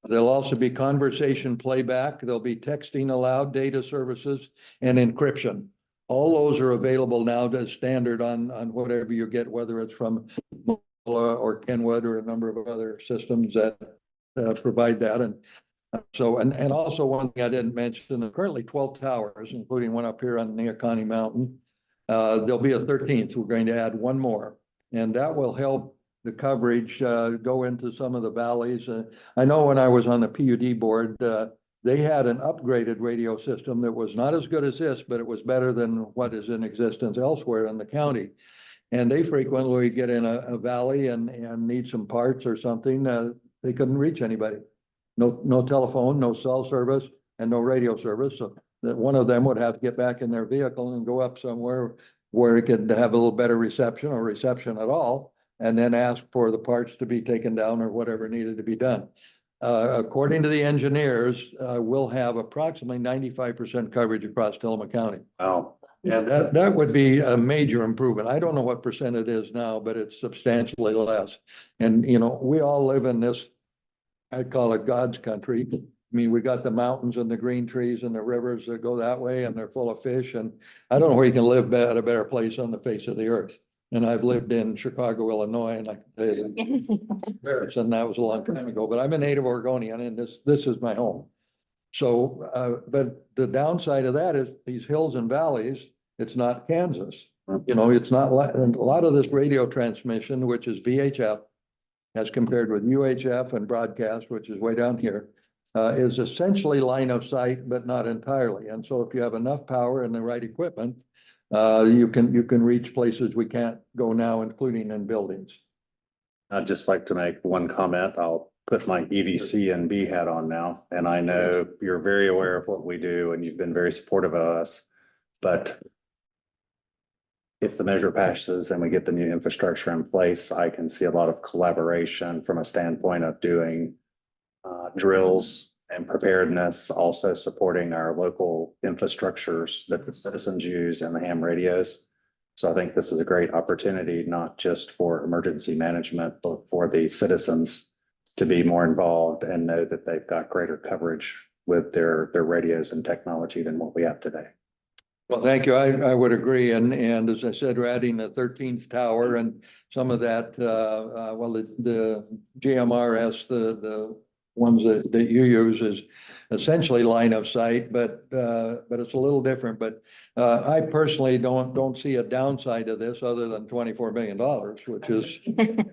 There'll also be conversation playback. There'll be texting allowed, data services, and encryption. All those are available now as standard on whatever you get, whether it's from Motorola or Kenwood or a number of other systems that provide that. And so, and also one thing I didn't mention, currently 12 towers, including one up here on Neoconi Mountain. There'll be a 13th. We're going to add one more, and that will help the coverage go into some of the valleys. I know when I was on the PUD board, they had an upgraded radio system that was not as good as this, but it was better than what is in existence elsewhere in the county. And they frequently get in a valley and need some parts or something. They couldn't reach anybody. No telephone, no cell service, and no radio service. So that one of them would have to get back in their vehicle and go up somewhere where it could have a little better reception or reception at all, and then ask for the parts to be taken down or whatever needed to be done. According to the engineers, we'll have approximately 95% coverage across Tillamook County. Wow. And that would be a major improvement. I don't know what percent it is now, but it's substantially less. And, we all live in this, I call it God's country. I mean, we got the mountains and the green trees and the rivers that go that way and they're full of fish. And I don't know where you can live at a better place on the face of the earth. And I've lived in Chicago, Illinois, and I can tell you that and that was a long time ago, but I'm a native Oregonian and this is my home. So, but the downside of that is these hills and valleys, it's not Kansas. It's not like, and a lot of this radio transmission, which is VHF, as compared with UHF and broadcast, which is way down here, is essentially line of sight, but not entirely. And so if you have enough power and the right equipment, you can reach places we can't go now, including in buildings. I'd just like to make one comment. I'll put my EVC and B hat on now. And I know you're very aware of what we do and you've been very supportive of us. But if the measure passes and we get the new infrastructure in place, I can see a lot of collaboration from a standpoint of doing drills and preparedness, also supporting our local infrastructures that the citizens use and the ham radios. So I think this is a great opportunity, not just for emergency management, but for the citizens to be more involved and know that they've got greater coverage with their radios and technology than what we have today. Well, thank you. I would agree. And as I said, we're adding a 13th tower and some of that, the GMRS, the ones that you use is essentially line of sight, but it's a little different. But I personally don't see a downside of this other than $24 million, which is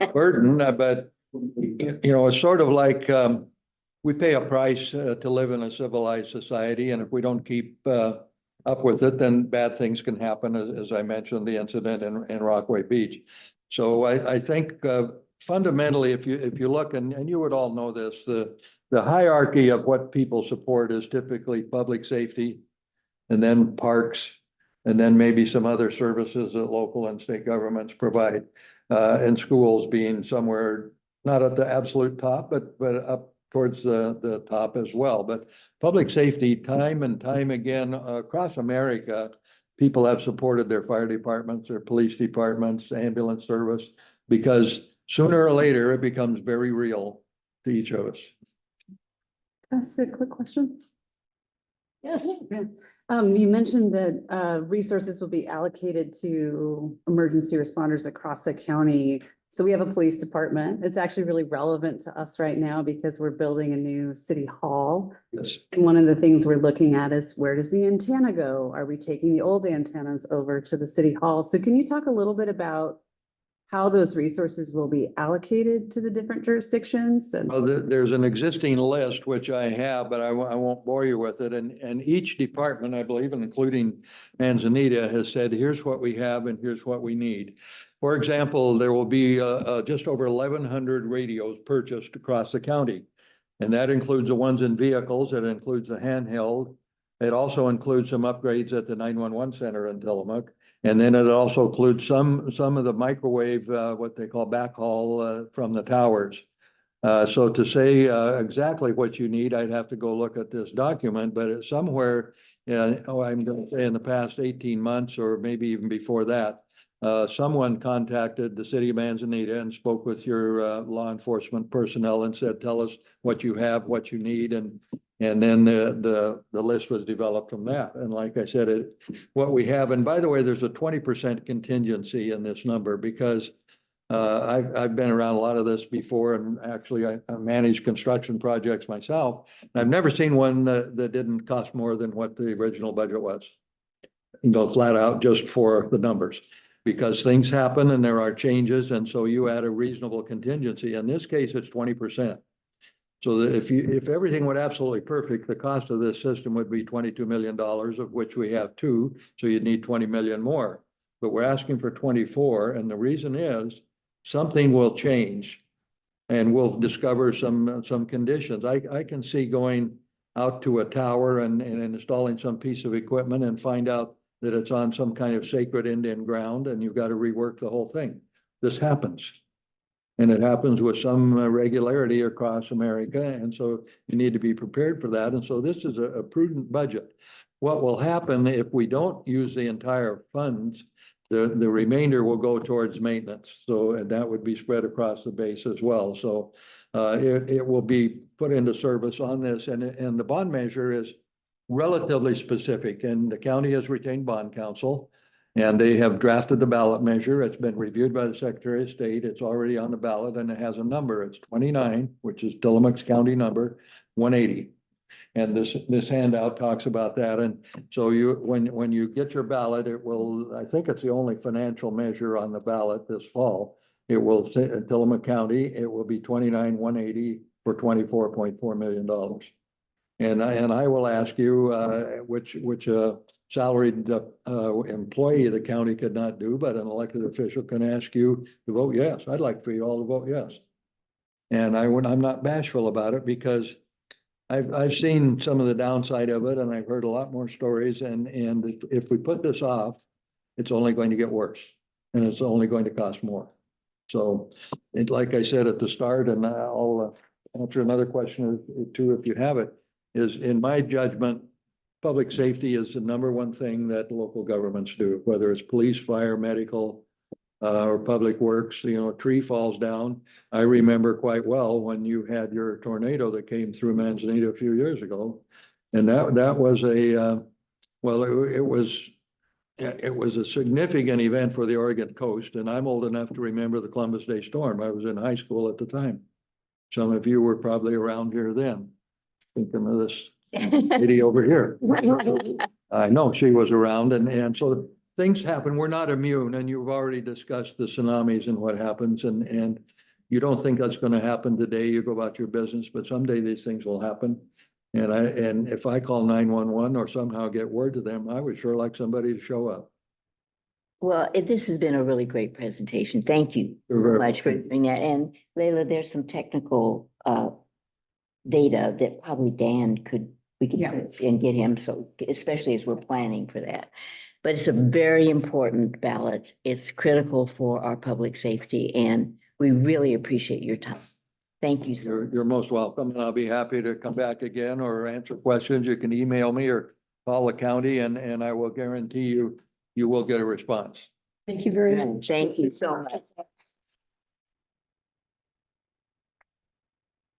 a burden. But, it's sort of like we pay a price to live in a civilized society. And if we don't keep up with it, then bad things can happen, as I mentioned, the incident in Rockaway Beach. So I think fundamentally, if you look, and you would all know this, the hierarchy of what people support is typically public safety, and then parks, And then maybe some other services that local and state governments provide. And schools being somewhere, not at the absolute top, but up towards the top as well. But public safety, time and time again, across America, people have supported their fire departments, their police departments, ambulance service, because sooner or later, it becomes very real to each of us. Can I ask a quick question? Yes. You mentioned that resources will be allocated to emergency responders across the county. So we have a police department. It's actually really relevant to us right now because we're building a new city hall. Yes. And one of the things we're looking at is where does the antenna go? Are we taking the old antennas over to the city hall? So can you talk a little bit about how those resources will be allocated to the different jurisdictions? And Well, there's an existing list, which I have, but I won't bore you with it. And each department, I believe, including Manzanita, has said, here's what we have and here's what we need. For example, there will be just over 1,100 radios purchased across the county. And that includes the ones in vehicles. It includes the handheld. It also includes some upgrades at the 911 center in Tillamook. And then it also includes some of the microwave, what they call backhaul from the towers. So to say exactly what you need, I'd have to go look at this document, but it's somewhere, I'm going to say in the past 18 months or maybe even before that, someone contacted the city of Manzanita and spoke with your law enforcement personnel and said, tell us what you have, what you need, and then the list was developed from that. And like I said, what we have, and by the way, there's a 20% contingency in this number because I've been around a lot of this before, and actually I manage construction projects myself. And I've never seen one that didn't cost more than what the original budget was. You go flat out just for the numbers. Because things happen and there are changes, and so you add a reasonable contingency. In this case, it's 20%. So that if everything went absolutely perfect, the cost of this system would be $22 million, of which we have 2, so you'd need 20 million more. But we're asking for 24, and the reason is something will change, and we'll discover some conditions. I can see going out to a tower and installing some piece of equipment and find out that it's on some kind of sacred Indian ground, and you've got to rework the whole thing. This happens. And it happens with some regularity across America, and so you need to be prepared for that. And so this is a prudent budget. What will happen if we don't use the entire funds, the remainder will go towards maintenance. So and that would be spread across the base as well. So it will be put into service on this, and the bond measure is relatively specific, and the county has retained bond counsel, and they have drafted the ballot measure. It's been reviewed by the Secretary of State. It's already on the ballot, and it has a number. It's 29, which is Tillamook's county number, 180. And this handout talks about that. And so when you get your ballot, it will, I think it's the only financial measure on the ballot this fall. It will say Tillamook County, it will be 29,180 for $24.4 million. And I will ask you, which salaried employee of the county could not do, but an elected official can ask you to vote yes. I'd like for you all to vote yes. And I'm not bashful about it because I've seen some of the downside of it, and I've heard a lot more stories. And if we put this off, it's only going to get worse, and it's only going to cost more. So, like I said at the start, and I'll answer another question or two if you have it. Is in my judgment, public safety is the number one thing that local governments do, whether it's police, fire, medical, or public works. You know, a tree falls down. I remember quite well when you had your tornado that came through Manzanita a few years ago. And that was it was a significant event for the Oregon coast. And I'm old enough to remember the Columbus Day storm. I was in high school at the time. Some of you were probably around here then. Thinking of this lady over here. I know she was around, and so things happen. We're not immune, and you've already discussed the tsunamis and what happens, and you don't think that's going to happen today. You go about your business, but someday these things will happen. And if I call 911 or somehow get word to them, I would sure like somebody to show up. Well, this has been a really great presentation. Thank you so much for doing that. And Leila, there's some technical data that probably Dan we could and get him, so especially as we're planning for that. but it's a very important ballot. It's critical for our public safety, and we really appreciate your time. Thank you, sir. You're most welcome, and I'll be happy to come back again or answer questions. You can email me or call the county, and I will guarantee you will get a response. Thank you very much. Thank you so much.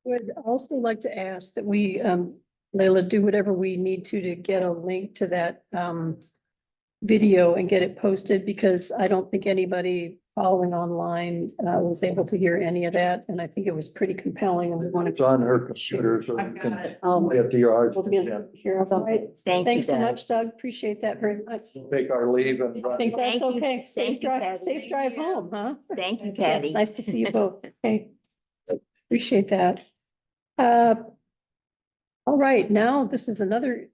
Would also like to ask that we, Leila, do whatever we need to get a link to that video and get it posted, because I don't think anybody following online was able to hear any of that, and I think it was pretty compelling, and we want It's to. on her computer, so I've you got can it. play it to your heart. Able to get it here, all right. Thank you, Thanks so Doug. much, Doug. Appreciate that very much. Take our leave and. I think that's Thank you. okay. Safe Thank you, drive, Patty. safe drive home, huh? Thank you, Yeah, Patty. nice to see you both. Okay. Appreciate that. All right, now this is another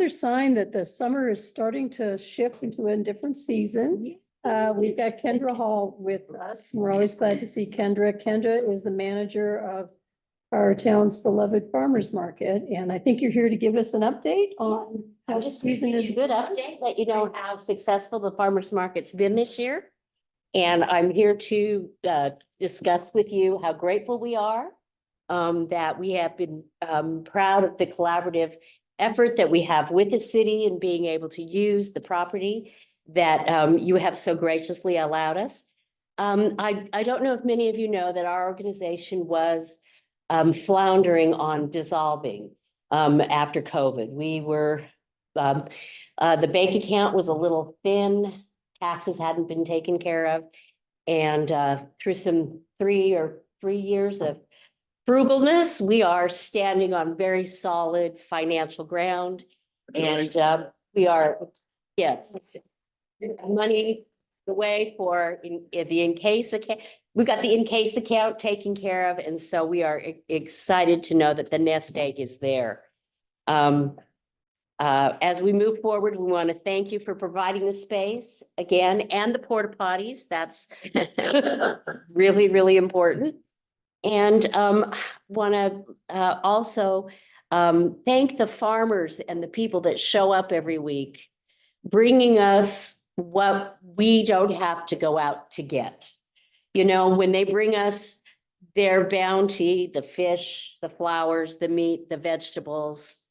sign that the summer is starting to shift into a different season. We've got Kendra Hall with us. We're always glad to see Kendra. Kendra is the manager of our town's beloved farmers market, and I think you're here to give us an update on how the Just season is. a good update, let you know how successful the farmer's market's been this year. And I'm here to discuss with you how grateful we are that we have been proud of the collaborative effort that we have with the city and being able to use the property that you have so graciously allowed us. I don't know if many of you know that our organization was floundering on dissolving after COVID. We were, the bank account was a little thin, taxes hadn't been taken care of. And through some three years of frugalness, we are standing on very solid financial ground. And we are, yes, money away for the in case account. We got the in case account taken care of. And so we are excited to know that the nest egg is there. As we move forward, we want to thank you for providing the space again and the porta potties. That's really, really important. And want to also thank the farmers and the people that show up every week, bringing us what we don't have to go out to get. You know, when they bring us their bounty, the fish, the flowers, the meat, the vegetables,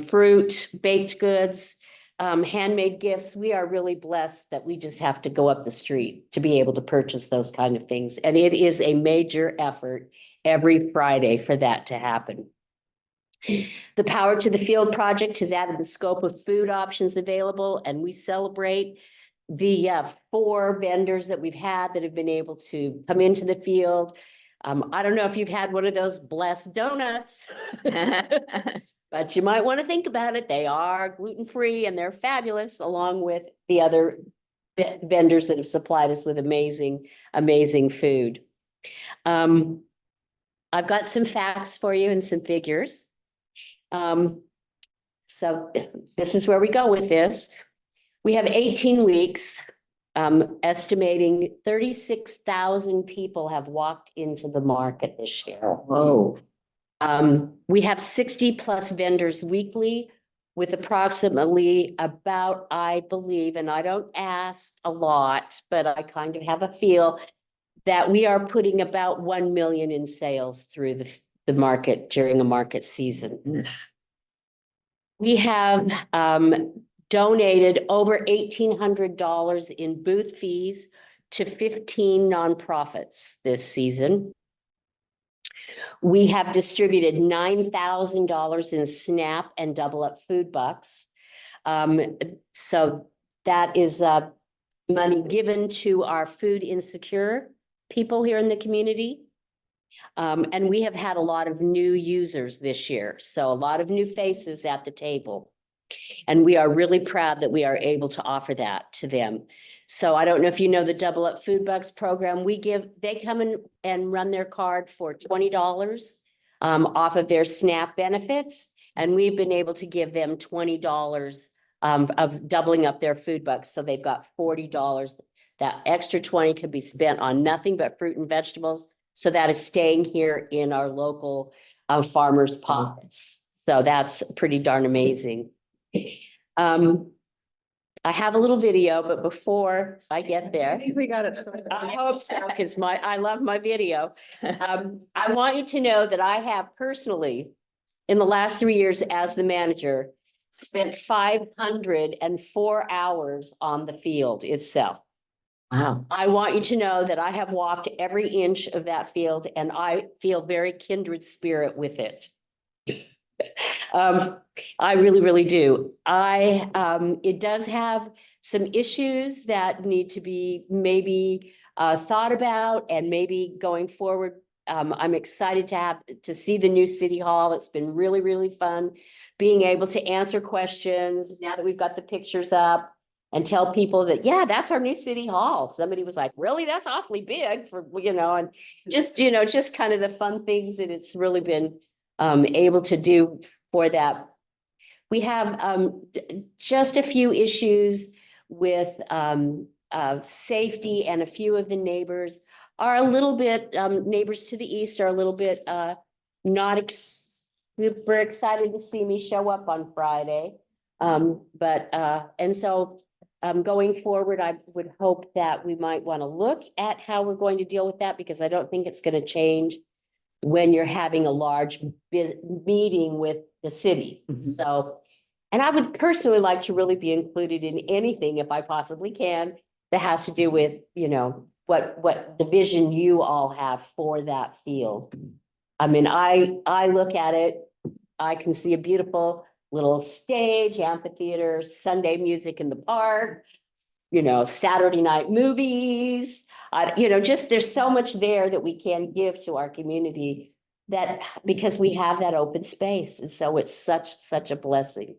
fruit, baked goods, handmade gifts, we are really blessed that we just have to go up the street to be able to purchase those kind of things. And it is a major effort every Friday for that to happen. The Power to the Field project has added the scope of food options available, and we celebrate the 4 vendors that we've had that have been able to come into the field. I don't know if you've had one of those blessed donuts, but you might want to think about it. They are gluten-free and they're fabulous, along with the other vendors that have supplied us with amazing, amazing food. I've got some facts for you and some figures. So this is where we go with this. We have 18 weeks, estimating 36,000 people have walked into the market this year. Whoa. We have 60 plus vendors weekly with approximately about, I believe, and I don't ask a lot, but I kind of have a feel that we are putting about 1 million in sales through the market during a market season. We have donated over $1,800 in booth fees to 15 nonprofits this season. We have distributed $9,000 in SNAP and Double Up food bucks. So that is money given to our food insecure people here in the community. And we have had a lot of new users this year, so a lot of new faces at the table. And we are really proud that we are able to offer that to them. So I don't know if you know the Double Up Food Bucks program. They come in and run their card for $20 off of their SNAP benefits. And we've been able to give them $20 of doubling up their food bucks. So they've got $40. That extra 20 could be spent on nothing but fruit and vegetables. So that is staying here in our local farmers' pockets. So that's pretty darn amazing. I have a little video, but before I get there. I think we got it sorted. I hope so, because I love my video. I want you to know that I have personally, in the last 3 years as the manager, spent 504 hours on the field itself. Wow. I want you to know that I have walked every inch of that field and I feel very kindred spirit with it. I really, really do. It does have some issues that need to be maybe thought about, and maybe going forward. I'm excited to see the new city hall. It's been really, really fun being able to answer questions now that we've got the pictures up and tell people that, yeah, that's our new city hall. Somebody was like, really, that's awfully big for, and just kind of the fun things that it's really been able to do for that. We have just a few issues with safety, and a few of the neighbors are a little bit, neighbors to the east are a little bit not super excited to see me show up on Friday. And so going forward, I would hope that we might want to look at how we're going to deal with that, because I don't think it's going to change when you're having a large meeting with the city. So, and I would personally like to really be included in anything, if I possibly can, that has to do with, what the vision you all have for that field. I mean, I look at it, I can see a beautiful little stage, amphitheater, Sunday music in the park, Saturday night movies, just there's so much there that we can give to our community, that because we have that open space. And so it's such a blessing.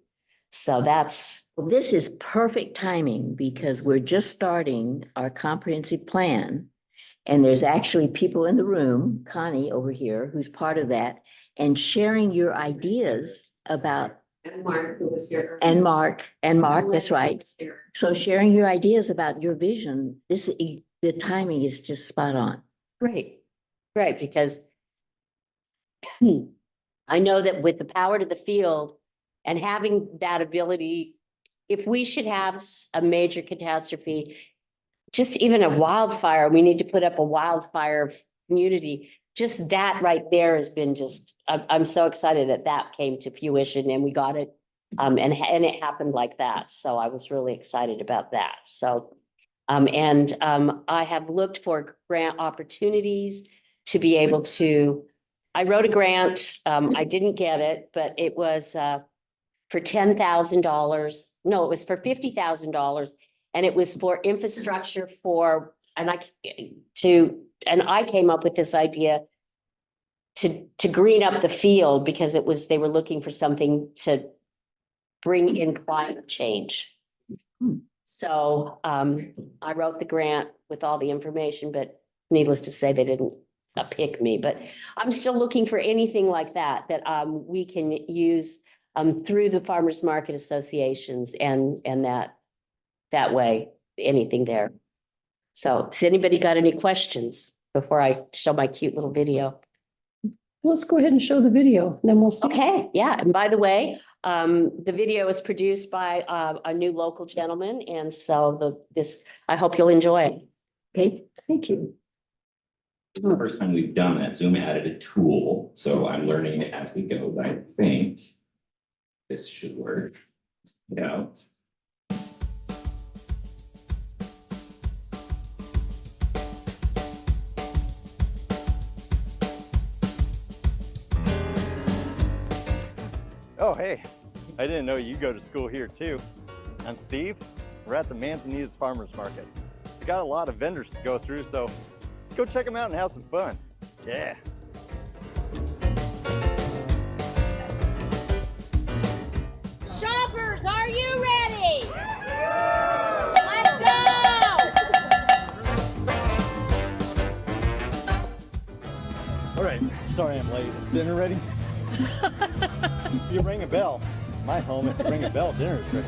So Well, this is perfect timing, because we're just starting our comprehensive plan. And there's actually people in the room, Connie over here, who's part of that, and sharing your ideas about. And Mark, who was here. And Mark, that's right. So sharing your ideas about your vision, the timing is just spot on. Great, because I know that with the power to the field and having that ability, if we should have a major catastrophe, just even a wildfire, we need to put up a wildfire community. Just that right there has been I'm so excited that came to fruition and we got it. And it happened like that. So I was really excited about that. So, I have looked for grant opportunities to be able to, I wrote a grant, I didn't get it, but it was for $10,000. No, it was for $50,000. And it was for infrastructure and I came up with this idea to green up the field, because they were looking for something to bring in climate change. So I wrote the grant with all the information, but needless to say, they didn't pick me. But I'm still looking for anything like that we can use through the farmers market associations and that way, anything there. So has anybody got any questions before I show my cute little video? Let's go ahead and show the video, then we'll see. Okay, yeah. And by the way, the video is produced by a new local gentleman. And so I hope you'll enjoy it. Okay, thank you. It's the first time we've done that. Zoom added a tool, so I'm learning it as we go, but I think this should work. Yeah. Oh, hey, I didn't know you go to school here too. I'm Steve. We're at the Manzanitas Farmers Market. We got a lot of vendors to go through, so let's go check them out and have some fun. Yeah. Shoppers, are you ready? Let's go! All right, sorry I'm late. Is dinner ready? You ring a bell. My home, if you ring a bell, dinner is ready.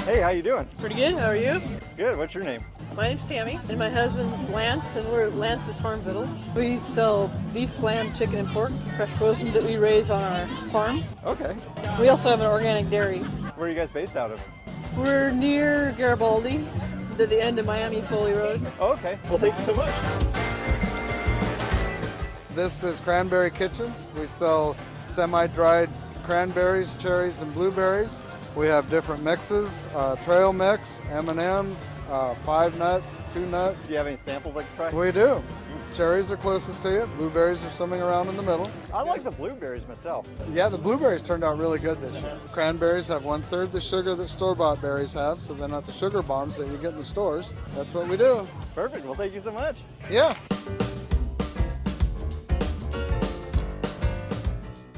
Hey, how you doing? Pretty good. How are you? Good. What's your name? My name's Tammy, and my husband's Lance, and we're at Lance's Farm Vittles. We sell beef, lamb, chicken, and pork, fresh frozen, that we raise on our farm. Okay. We also have an organic dairy. Where are you guys based out of? We're near Garibaldi, to the end of Miami Foley Road. Okay. Well, thank you so much. This is Cranberry Kitchens. We sell semi-dried cranberries, cherries, and blueberries. We have different mixes, trail mix, M&Ms, 5 nuts, 2 nuts. Do you have any samples I can try? We do. Cherries are closest to you. Blueberries are swimming around in the middle. I like the blueberries myself. Yeah, the blueberries turned out really good this year. Cranberries have 1/3 the sugar that store-bought berries have, so they're not the sugar bombs that you get in the stores. That's what we do. Perfect. Well, thank you so much. Yeah.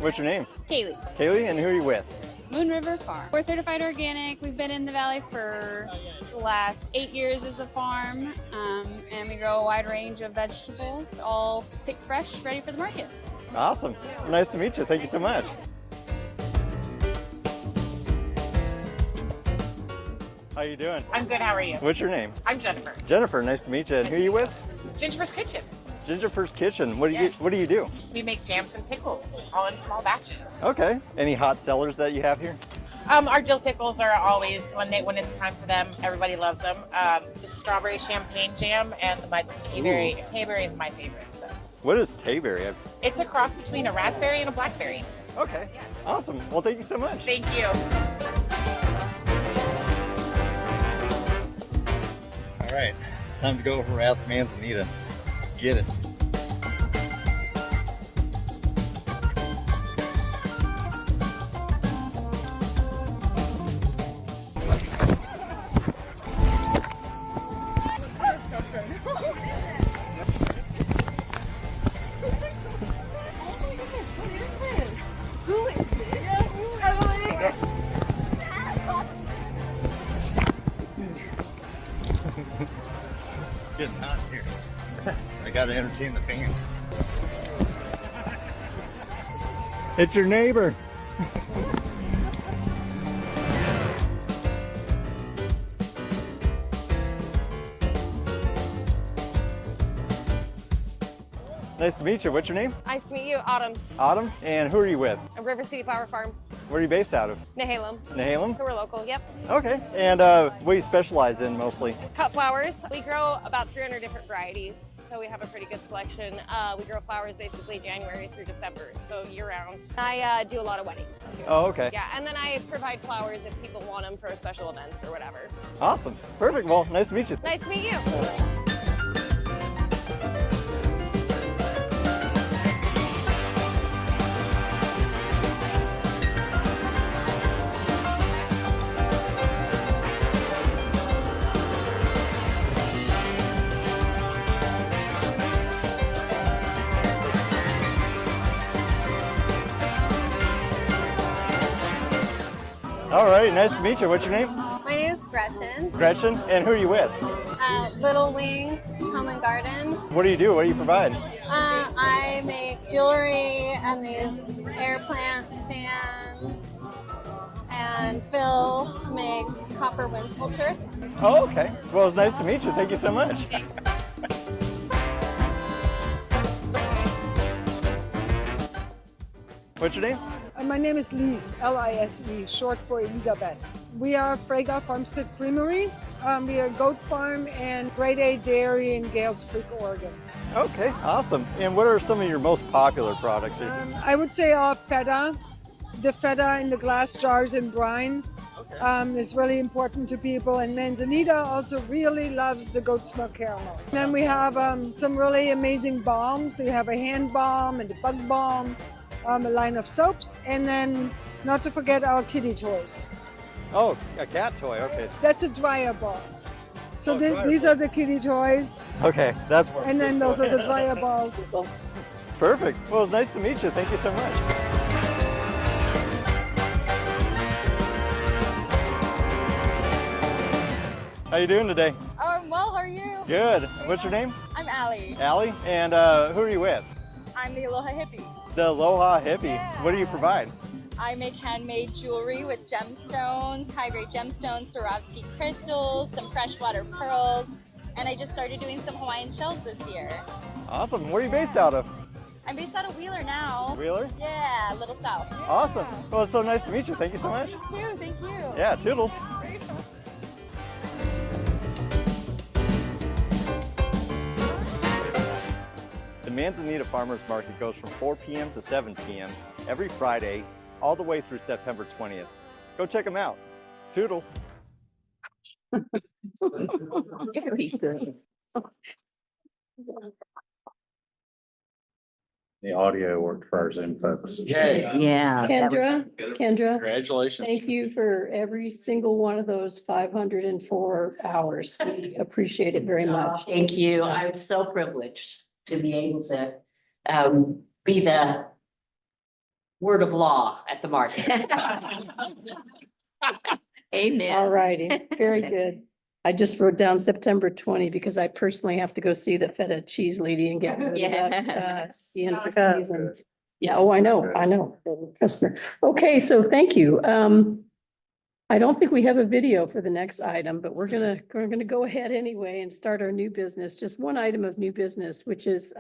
What's your name? Kaylee. Kaylee, and who are you with? Moon River Farm. We're certified organic. We've been in the valley for the last 8 years as a farm, and we grow a wide range of vegetables, all picked fresh, ready for the market. Awesome. Nice to meet you. Thank you so much. How you doing? I'm good, how are you? What's your name? I'm Jennifer. Jennifer, nice to meet you. And who are you with? Ginger's Kitchen. Ginger's Kitchen. What do Yes. you do? We make jams and pickles, all in small batches. Okay. Any hot sellers that you have here? Our dill pickles are always, when it's time for them, everybody loves them. The strawberry champagne jam and the Tayberry. Tayberry is my favorite. So. What is Tayberry? It's a cross between a raspberry and a blackberry. Okay. Awesome. Well, thank you so much. Thank you. All right. It's time to go harass Manzanita. Let's get it. Getting hot here. I gotta entertain the fans. It's your neighbor. Nice to meet you. What's your name? Nice to meet you, Autumn. Autumn. And who are you with? A River City Flower Farm, Where are you based out of? Nehalem. Nehalem? So we're local, yep. Okay. And what do you specialize in mostly? Cut flowers. We grow about 300 different varieties, so we have a pretty good selection. We grow flowers basically January through December, so year round. I do a lot of weddings. Too. Oh, okay. Yeah, and then I provide flowers if people want them for special events or whatever. Awesome. Perfect. Well, nice to meet you. Nice to meet you. All right. Nice to meet you. What's your name? My name is Gretchen. Gretchen. And who are you with? Little Wing Home and Garden. What do you do? What do you provide? I make jewelry and these air plant stands. And Phil makes copper wind sculptures. Oh, okay. Well, it's nice to meet you. Thank you so much. What's your name? My name is Lise, L-I-S-E, short for Elizabeth. We are Frega Farmstead Creamery. We are a goat farm and grade A dairy in Gales Creek, Oregon. Okay, awesome. And what are some of your most popular products here? I would say our feta. The feta in the glass jars in brine is really important to people. And Manzanita also really loves the goat's milk caramel. And then we have some really amazing balms. So you have a hand balm and a bug balm. A line of soaps, and then not to forget our kitty toys. Oh, a cat toy, okay. That's a dryer ball. So these are the kitty toys. Okay, that's what. And then those are the dryer balls. Perfect. Well, it's nice to meet you. Thank you so much. How you doing today? Well, how are you? Good. What's your name? I'm Allie. Allie. And who are you with? I'm the Aloha Hippie. The Aloha Hippie. What do you provide? I make handmade jewelry with gemstones, high-grade gemstones, Swarovski crystals, some freshwater pearls, and I just started doing some Hawaiian shells this year. Awesome. Where are you based out of? I'm based out of Wheeler now. Wheeler? Yeah, a little south. Awesome. Well, it's so nice to meet you. Thank you so much. You too, thank you. Yeah, toodles. The Manzanita Farmers Market goes from 4 p.m. to 7 p.m. every Friday, all the way through September 20th. Go check them out. Toodles. Very good. The audio worked for our Zoom folks. Yay. Yeah. that was- Kendra, Congratulations. thank you for every single one of those 504 hours. We appreciate it very much. Thank you. I'm so privileged to be able to be the word of law at the market. Amen. All righty, very good. I just wrote down September 20 because I personally have to go see the feta cheese lady and get rid of that, the end of the season. Yeah, oh, I know, customer. Okay, so thank you. I don't think we have a video for the next item, but we're gonna go ahead anyway and start our new business. Just one item of new business, which is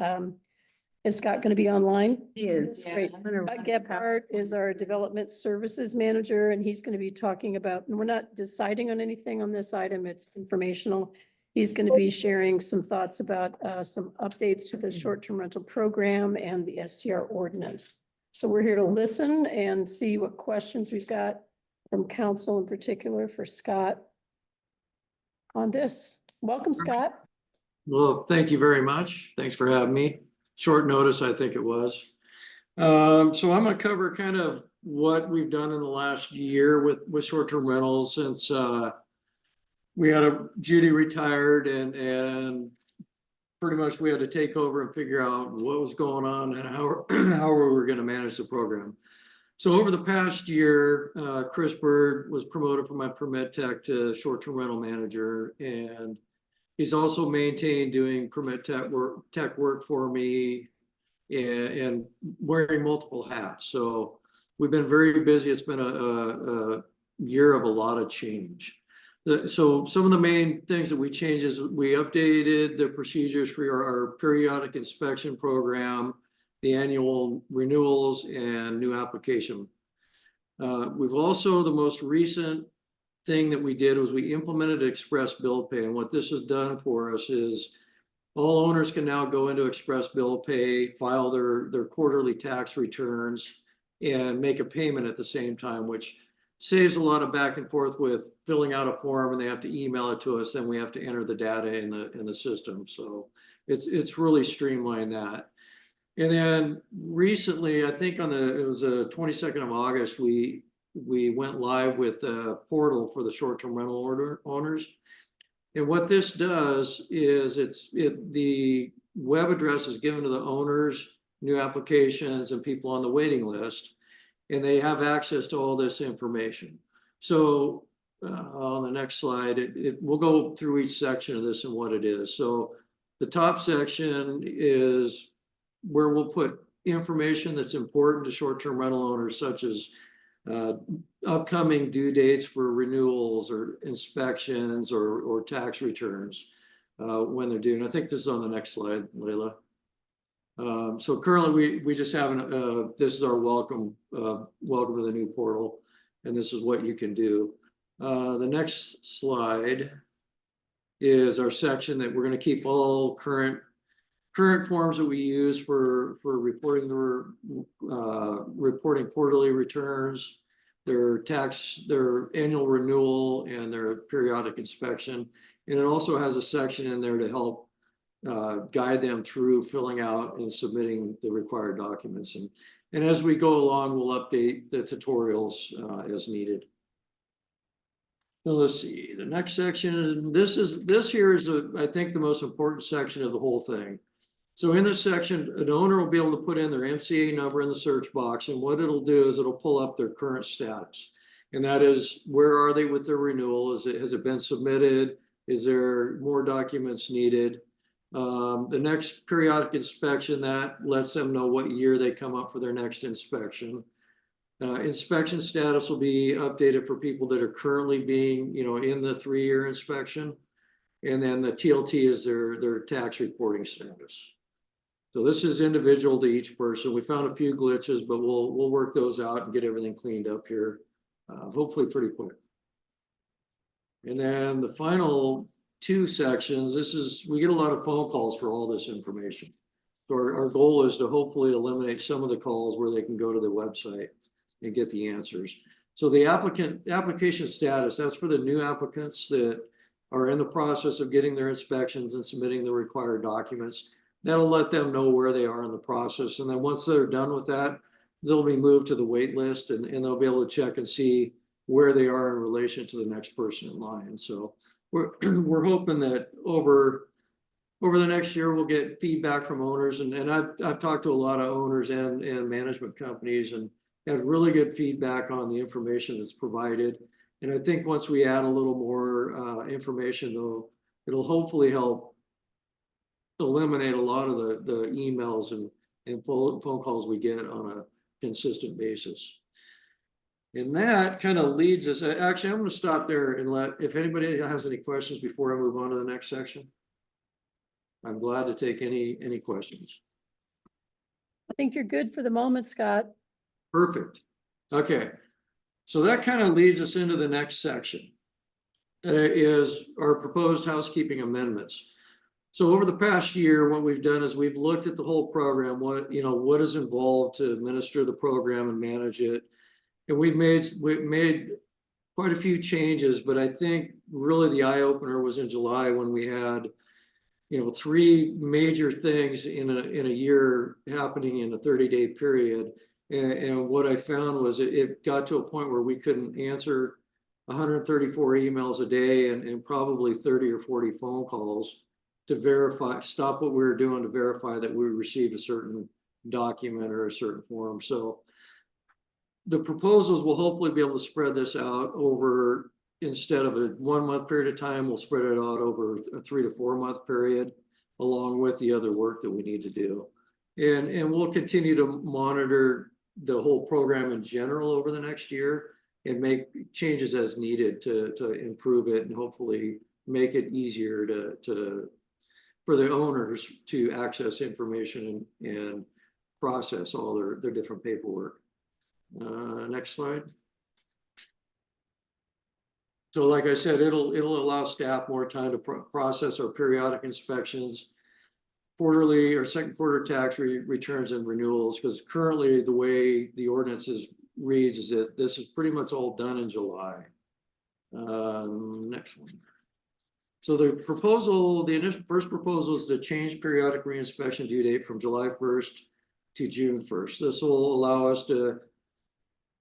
Scott gonna be online? He is. Great. Scott Gebhardt is our Development Services Manager, and he's going to be talking about, and we're not deciding on anything on this item, it's informational. He's going to be sharing some thoughts about some updates to the short-term rental program and the STR ordinance. So we're here to listen and see what questions we've got from council in particular for Scott on this. Welcome, Scott. Well, thank you very much. Thanks for having me. Short notice, I think it was. So I'm gonna cover kind of what we've done in the last year with short-term rentals since we had Judy retired and pretty much we had to take over and figure out what was going on and how we were gonna manage the program. So over the past year, Chris Bird was promoted from my permit tech to short-term rental manager, and he's also maintained doing permit tech work for me and wearing multiple hats. So we've been very busy. It's been a year of a lot of change. So some of the main things that we changed is we updated the procedures for our periodic inspection program, the annual renewals, and new application. We've also, the most recent thing that we did was we implemented express bill pay. And what this has done for us is all owners can now go into express bill pay, file their quarterly tax returns, and make a payment at the same time, which saves a lot of back and forth with filling out a form and they have to email it to us. Then we have to enter the data in the system. So it's really streamlined that. And then recently, I think it was the 22nd of August, we went live with a portal for the short-term rental owners. And what this does is the web address is given to the owners, new applications, and people on the waiting list, and they have access to all this information. So on the next slide, we'll go through each section of this and what it is. So the top section is where we'll put information that's important to short-term rental owners, such as upcoming due dates for renewals or inspections or tax returns when they're due. And I think this is on the next slide, Layla. So currently we just have this is our welcome to the new portal, and this is what you can do. The next slide is our section that we're going to keep all current forms that we use for reporting reporting quarterly returns, their annual renewal, and their periodic inspection. And it also has a section in there to help guide them through filling out and submitting the required documents. And as we go along, we'll update the tutorials as needed. So let's see, the next section, this here is I think the most important section of the whole thing. So in this section, an owner will be able to put in their MCA number in the search box, and what it'll do is it'll pull up their current status. And that is, where are they with their renewal? Has it been submitted? Is there more documents needed? The next periodic inspection, that lets them know what year they come up for their next inspection. Inspection status will be updated for people that are currently being, in the 3-year inspection. And then the TLT is their tax reporting status. So this is individual to each person. We found a few glitches, but we'll work those out and get everything cleaned up here, hopefully pretty quick. And then the final two sections, we get a lot of phone calls for all this information. So our goal is to hopefully eliminate some of the calls where they can go to the website and get the answers. So the application status, that's for the new applicants that are in the process of getting their inspections and submitting the required documents. That'll let them know where they are in the process. And then once they're done with that, they'll be moved to the wait list and they'll be able to check and see where they are in relation to the next person in line. So we're hoping that over the next year, we'll get feedback from owners. And I've talked to a lot of owners and management companies and had really good feedback on the information that's provided. And I think once we add a little more information, though, it'll hopefully help eliminate a lot of the emails and phone calls we get on a consistent basis. And that kind of leads us, actually, I'm going to stop there and if anybody has any questions before I move on to the next section. I'm glad to take any questions. I think you're good for the moment, Scott. Perfect. Okay. So that kind of leads us into the next section, is our proposed housekeeping amendments. So over the past year, what we've done is we've looked at the whole program, what is involved to administer the program and manage it. And we've made quite a few changes, but I think really the eye opener was in July when we had, 3 major things in a year happening in a 30-day period. And what I found was it got to a point where we couldn't answer 134 emails a day and probably 30 or 40 phone calls to stop what we were doing to verify that we received a certain document or a certain form. So the proposals will hopefully be able to spread this out over, instead of a 1 month period of time, we'll spread it out over a 3 to 4 month period, along with the other work that we need to do. And we'll continue to monitor the whole program in general over the next year and make changes as needed to improve it and hopefully make it easier for the owners to access information and process all their different paperwork. Next slide. So like I said, it'll allow staff more time to process our periodic inspections, quarterly or second quarter tax returns and renewals, because currently the way the ordinances reads is that this is pretty much all done in July. Next one. So the first proposal is to change periodic reinspection due date from July 1st to June 1st. This will allow us to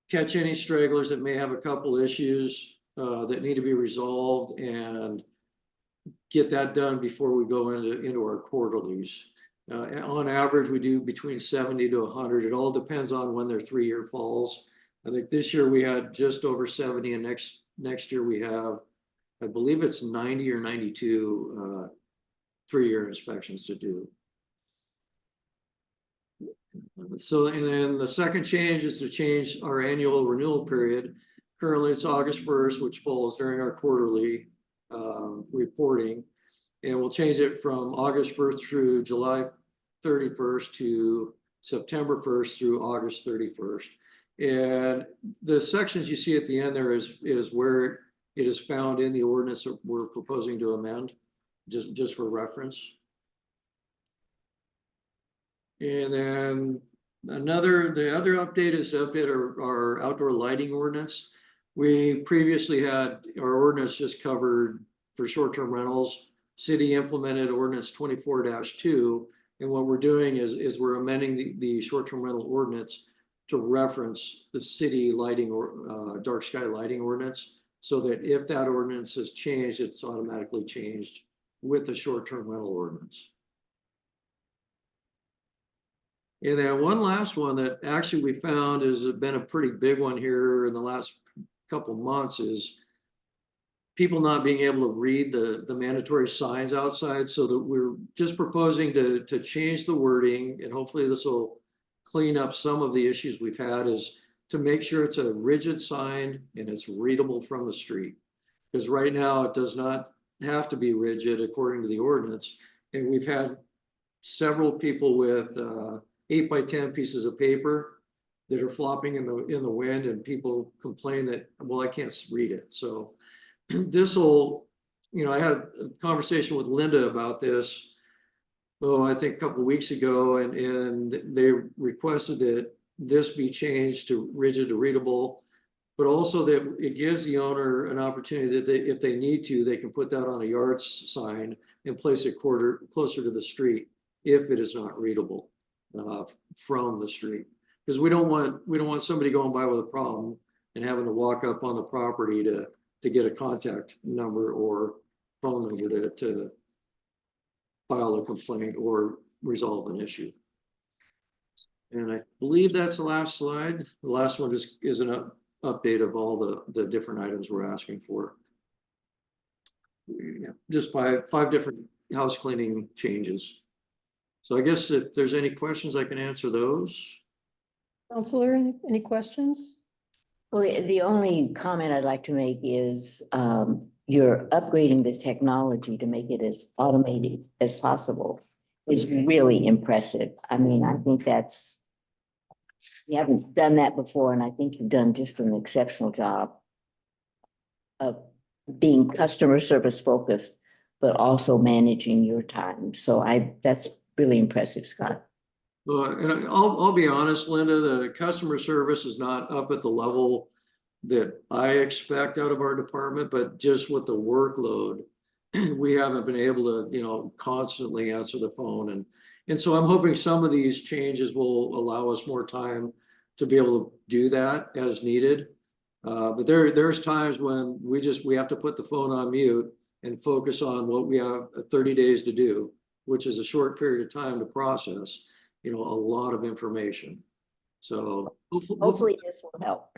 catch any stragglers that may have a couple issues that need to be resolved and get that done before we go into our quarterlies. On average, we do between 70 to 100. It all depends on when their 3-year falls. I think this year we had just over 70, and next year we have, I believe it's 90 or 92 3-year inspections to do. So, and then the second change is to change our annual renewal period. Currently it's August 1st, which falls during our quarterly reporting. And we'll change it from August 1st through July 31st to September 1st through August 31st. And the sections you see at the end there is where it is found in the ordinance that we're proposing to amend, just for reference. And then the other update is to update our outdoor lighting ordinance. We previously had our ordinance just covered for short-term rentals. City implemented ordinance 24-2. And what we're doing is we're amending the short-term rental ordinance to reference the city lighting or dark sky lighting ordinance, so that if that ordinance is changed, it's automatically changed with the short-term rental ordinance. And then one last one that actually we found has been a pretty big one here in the last couple months is people not being able to read the mandatory signs outside. So that we're just proposing to change the wording, and hopefully this will clean up some of the issues we've had, is to make sure it's a rigid sign and it's readable from the street. Because right now it does not have to be rigid according to the ordinance. And we've had several people with 8x10 pieces of paper that are flopping in the wind, and people complain that, well, I can't read it. So this will, I had a conversation with Linda about this, I think a couple of weeks ago, and they requested that this be changed to rigid to readable, but also that it gives the owner an opportunity that if they need to, they can put that on a yard sign and place it closer to the street if it is not readable from the street. Because we don't want somebody going by with a problem and having to walk up on the property to get a contact number or phone number to file a complaint or resolve an issue. And I believe that's the last slide. The last one is an update of all the different items we're asking for. Yeah, just five different house cleaning changes. So I guess if there's any questions, I can answer those. Counselor, any questions? Well, the only comment I'd like to make is you're upgrading the technology to make it as automated as possible is really impressive. I mean, I think you haven't done that before, and I think you've done just an exceptional job of being customer service focused, but also managing your time. So that's really impressive, Scott. And I'll be honest, Linda, the customer service is not up at the level that I expect out of our department, but just with the workload, we haven't been able to, constantly answer the phone. And so I'm hoping some of these changes will allow us more time to be able to do that as needed. But there's times when we have to put the phone on mute and focus on what we have 30 days to do, which is a short period of time to process, a lot of information. So hopefully this will help.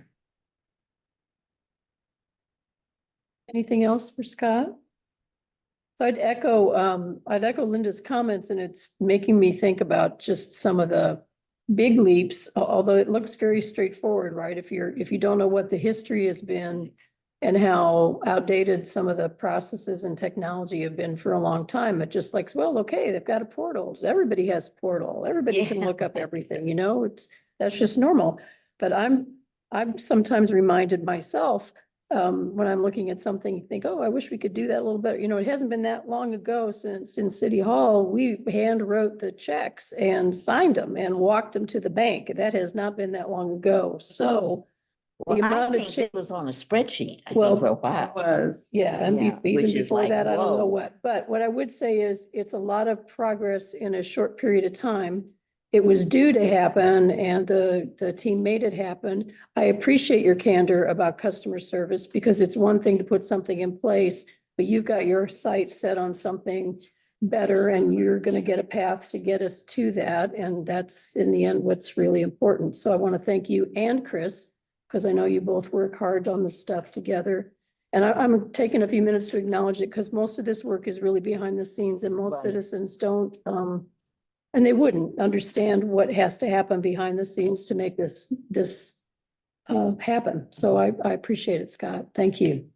Anything else for Scott? So I'd echo Linda's comments, and it's making me think about just some of the big leaps, although it looks very straightforward, right? If you don't know what the history has been and how outdated some of the processes and technology have been for a long time, it just like, well, okay, they've got a portal. Everybody has a portal. Everybody can look up everything, that's just normal. But I'm sometimes reminded myself, when I'm looking at something, you think, oh, I wish we could do that a little better. It hasn't been that long ago since in City Hall, we hand wrote the checks and signed them and walked them to the bank. That has not been that long ago. So well, the I amount of think it was on a spreadsheet, I Well, think, for a while. It was. yeah, and Yeah, even which is before like, that, I don't know whoa. what. But what I would say is it's a lot of progress in a short period of time. It was due to happen, and the team made it happen. I appreciate your candor about customer service, because it's one thing to put something in place, but you've got your sights set on something better, and you're going to get a path to get us to that. And that's in the end what's really important. So I want to thank you and Chris, because I know you both work hard on this stuff together. And I'm taking a few minutes to acknowledge it, because most of this work is really behind the scenes, and most Right. citizens don't and they wouldn't understand what has to happen behind the scenes to make this happen. So I appreciate it, Scott. Thank you.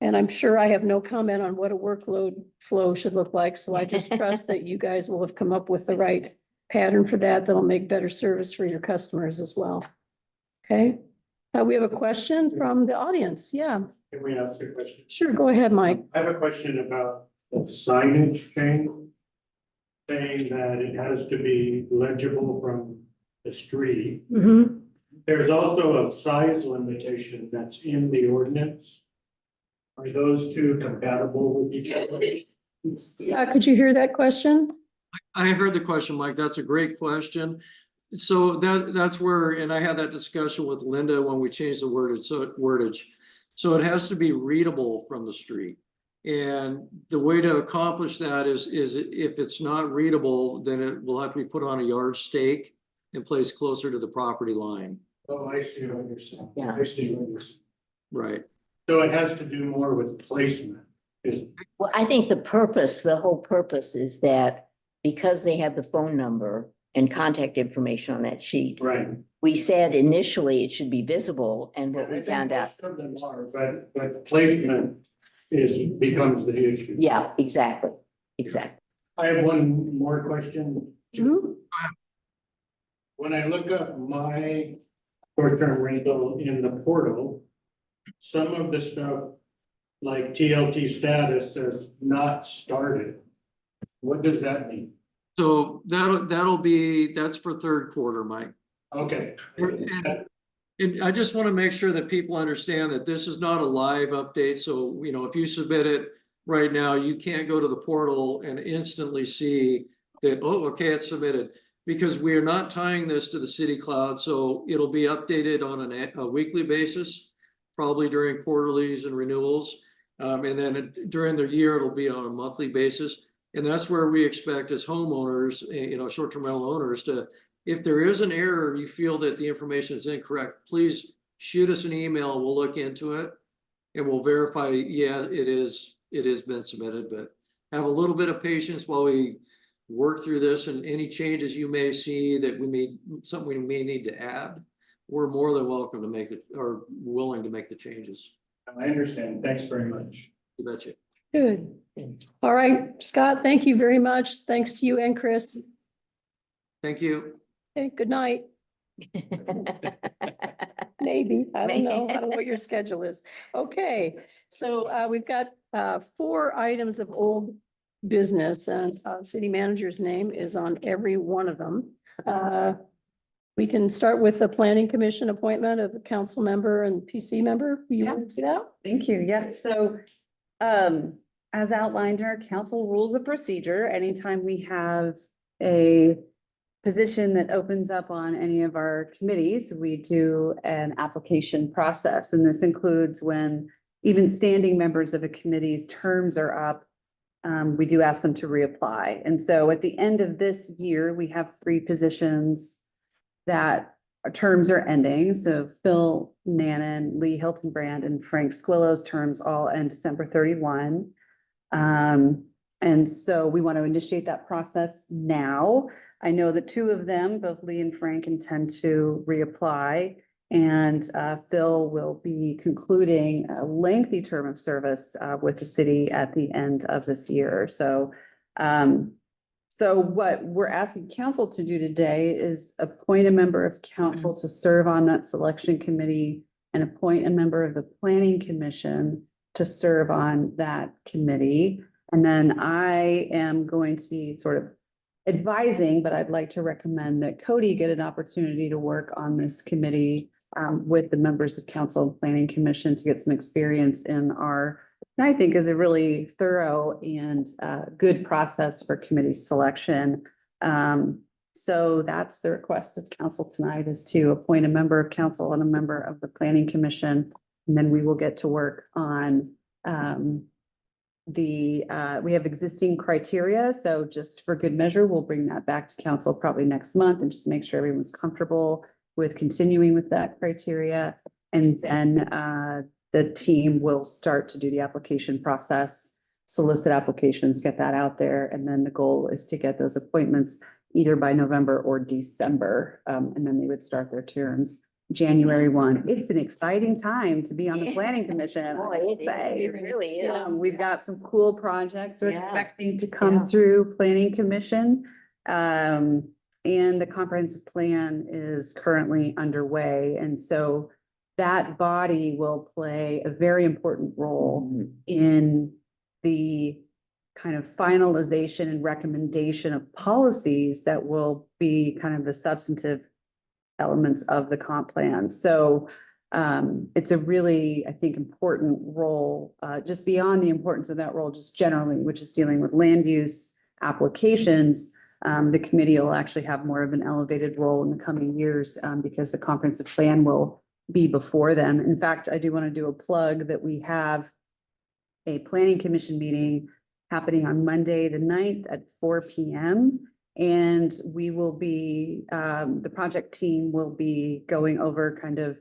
And I'm sure I have no comment on what a workload flow should look like. So I just trust that you guys will have come up with the right pattern for that. That'll make better service for your customers as well. Okay. We have a question from the audience. Yeah, Can we ask a question? sure. Go ahead, Mike. I have a question about the signage change, saying that it has to be legible from the street. Mhm. There's also a size limitation that's in the ordinance. Are those two compatible with each other? Could you hear that question? I heard the question, Mike. That's a great question. So that's where, and I had that discussion with Linda when we changed the wordage. So it has to be readable from the street. And the way to accomplish that is if it's not readable, then it will have to be put on a yard stake and placed closer to the property line. Oh, I see what you're saying. Yeah. I see what you're saying. Right. So it has to do more with placement. Well, I think the whole purpose is that because they have the phone number and contact information on that sheet. Right. We said initially it should be visible, and what we I think found out. most of them are, but placement becomes the issue. Yeah, exactly, exactly. I have one more question. Mhm. When I look up my short-term rental in the portal, some of the stuff like TLT status says not started. What does that mean? So that's for third quarter, Mike. Okay. And I just want to make sure that people understand that this is not a live update. So, you know, if you submit it right now, you can't go to the portal and instantly see that, oh, okay, it's submitted. Because we are not tying this to the city cloud. So it'll be updated on a weekly basis, probably during quarterlies and renewals. And then during the year, it'll be on a monthly basis. And that's where we expect as homeowners, you know, short-term rental owners to, if there is an error, you feel that the information is incorrect, please shoot us an email. We'll look into it and we'll verify, yeah, it has been submitted, but have a little bit of patience while we work through this, and any changes you may see that something we may need to add, we're more than welcome to make it, or willing to make the changes. I understand. Thanks very much. You betcha. Good. All right, Scott, thank you very much. Thanks to you and Chris. Thank you. Okay, good night. Maybe, I don't know. I don't know what your schedule is. Okay, so we've got 4 items of old business, and city manager's name is on every one of them. We can start with the planning commission appointment of a council member and PC member. You want to do that? Thank you. Yes, so as outlined in our council rules of procedure, anytime we have a position that opens up on any of our committees, we do an application process. And this includes when even standing members of a committee's terms are up, we do ask them to reapply. And so at the end of this year, we have 3 positions that our terms are ending. So Phil Nannon, Lee Hiltonbrand, and Frank Squillo's terms all end December 31. And so we want to initiate that process now. I know that 2 of them, both Lee and Frank, intend to reapply. And Phil will be concluding a lengthy term of service with the city at the end of this year. So, so what we're asking council to do today is appoint a member of council to serve on that selection committee and appoint a member of the planning commission to serve on that committee. And then I am going to be sort of advising, but I'd like to recommend that Cody get an opportunity to work on this committee with the members of council and planning commission to get some experience in our, and I think is a really thorough and good process for committee selection. So that's the request of council tonight, is to appoint a member of council and a member of the planning commission. And then we will get to work on we have existing criteria. So just for good measure, we'll bring that back to council probably next month and just make sure everyone's comfortable with continuing with that criteria. And then the team will start to do the application process, solicit applications, get that out there. And then the goal is to get those appointments either by November or December. And then they would start their terms January 1. It's an exciting time to be on the planning commission. Oh, it really is. We've got some cool projects we're Yeah. expecting to come through planning commission. And the comprehensive plan is currently underway. And so that body will play a very important role in the kind of finalization and recommendation of policies that will be kind of the substantive elements of the comp plan. So it's a really, I think, important role, just beyond the importance of that role, just generally, which is dealing with land use applications. The committee will actually have more of an elevated role in the coming years because the comprehensive plan will be before them. In fact, I do want to do a plug that we have a planning commission meeting happening on Monday, the 9th at 4 p.m. And we will be, the project team will be going over kind of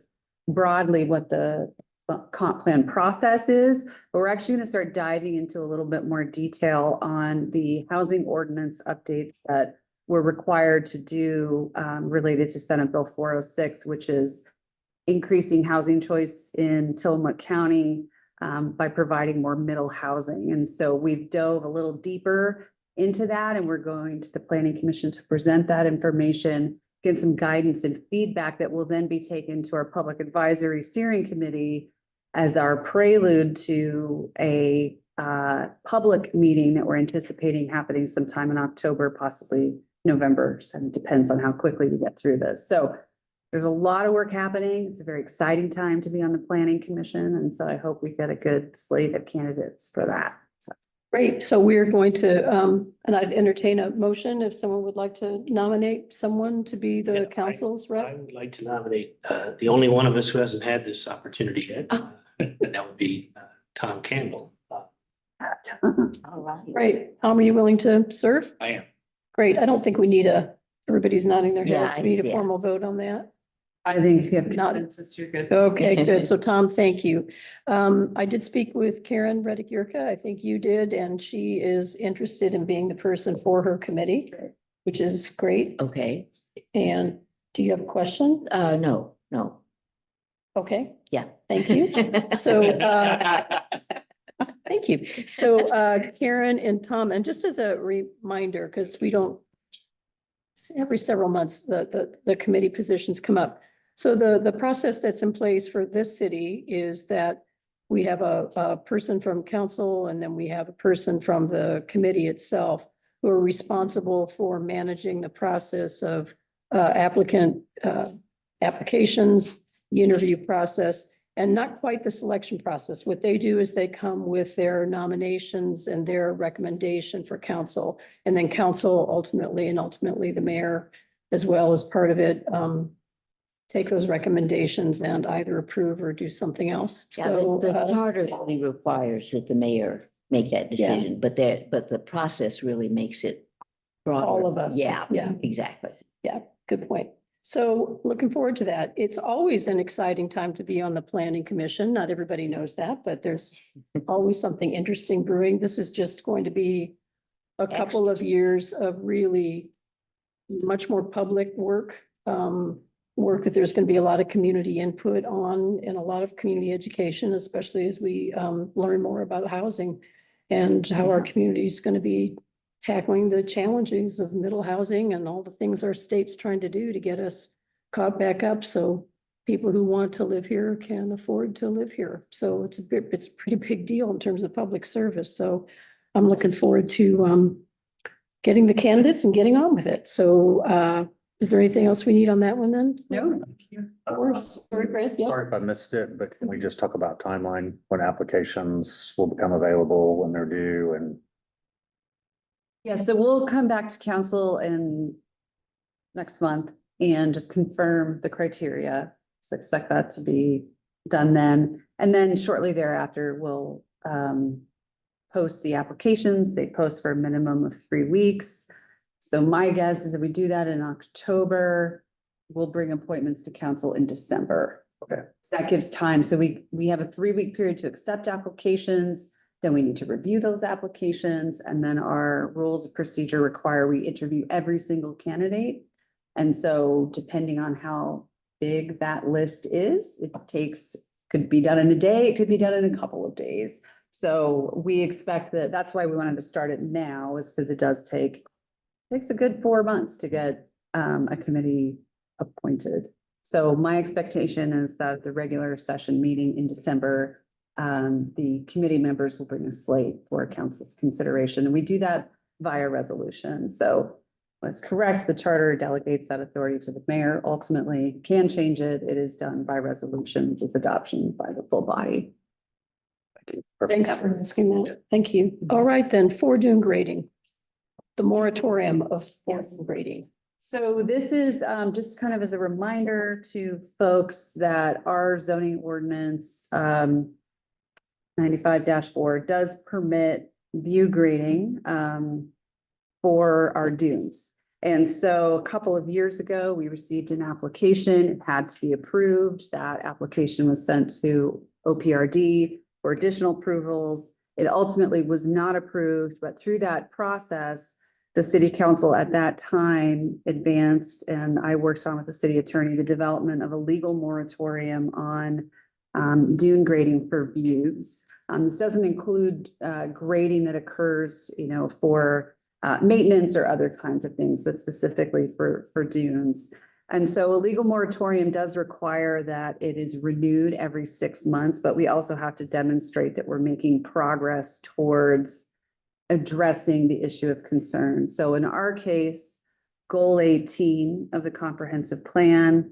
broadly what the comp plan process is, but we're actually going to start diving into a little bit more detail on the housing ordinance updates that we're required to do related to Senate Bill 406, which is increasing housing choice in Tillamook County, by providing more middle housing. And so we've dove a little deeper into that, and we're going to the Planning Commission to present that information, get some guidance and feedback that will then be taken to our Public Advisory Steering Committee as our prelude to a public meeting that we're anticipating happening sometime in October, possibly November. So it depends on how quickly we get through this. So there's a lot of work happening. It's a very exciting time to be on the Planning Commission. And so I hope we get a good slate of candidates for that. So. Great. So we're going to, and I'd entertain a motion if someone would like to nominate someone to be the council's I rep. would like to nominate the only one of us who hasn't had this opportunity yet. And that would be Tom Campbell. All right. Great. Tom, are you willing to serve? I am. Great. I don't think we need everybody's nodding their Yeah, heads. We need a yeah. formal vote on that. I think if you have Not- consensus, you're good. Okay, good. So Tom, thank you. I did speak with Karen Reddick Yurka. I think you did, and she is interested in being the person for her committee, which is great. Okay. And do you have a question? No. Okay, Yeah. thank you. So, thank you. So, Karen and Tom, and just as a reminder, because we don't, every several months, the committee positions come up. So the process that's in place for this city is that we have a person from council, and then we have a person from the committee itself who are responsible for managing the process of applicant applications, the interview process, and not quite the selection process. What they do is they come with their nominations and their recommendation for council, and then council ultimately the mayor, as well as part of it, take those recommendations and either approve or do something else. Yeah, So, the charter only requires that the mayor make that Yeah. decision, but the process really makes it broader. all of us. Yeah, Yeah. exactly. Yeah, good point. So looking forward to that. It's always an exciting time to be on the Planning Commission. Not everybody knows that, but there's always something interesting brewing. This is just going to be a couple of years of really much more public work. Work that there's going to be a lot of community input on and a lot of community education, especially as we learn more about housing and how our community is going to be tackling the challenges of middle housing and all the things our state's trying to do to get us caught back up. So people who want to live here can afford to live here. So it's a pretty big deal in terms of public service. So I'm looking forward to getting the candidates and getting on with it. So is there anything else we need on that one then? No. Sorry, Sorry if I missed it, but can we just talk about timeline, when applications will become available, when they're due, and Yeah, so we'll come back to council in next month and just confirm the criteria. So expect that to be done then. And then shortly thereafter, we'll post the applications. They post for a minimum of 3 weeks. So my guess is if we do that in October, we'll bring appointments to council in December. Okay. So that gives time. So we have a 3-week period to accept applications. Then we need to review those applications, and then our rules of procedure require we interview every single candidate. And so depending on how big that list is, could be done in a day, it could be done in a couple of days. So we expect that's why we wanted to start it now, is because it takes a good 4 months to get a committee appointed. So my expectation is that the regular session meeting in December, the committee members will bring a slate for council's consideration, and we do that via resolution. So that's correct. The charter delegates that authority to the mayor. Ultimately, can change it. It is done by resolution with adoption by the full body. Thanks for asking that. Thank you. All right, then, for dune grading, the moratorium of dune grading. So this is just kind of as a reminder to folks that our zoning ordinance 95-4 does permit view grading for our dunes. And so a couple of years ago, we received an application. It had to be approved. That application was sent to OPRD for additional approvals. It ultimately was not approved, but through that process, the city council at that time advanced, and I worked on with the city attorney, the development of a legal moratorium on dune grading for views. This doesn't include grading that occurs, for maintenance or other kinds of things, but specifically for dunes. And so a legal moratorium does require that it is renewed every 6 months, but we also have to demonstrate that we're making progress towards addressing the issue of concern. So in our case, goal 18 of the comprehensive plan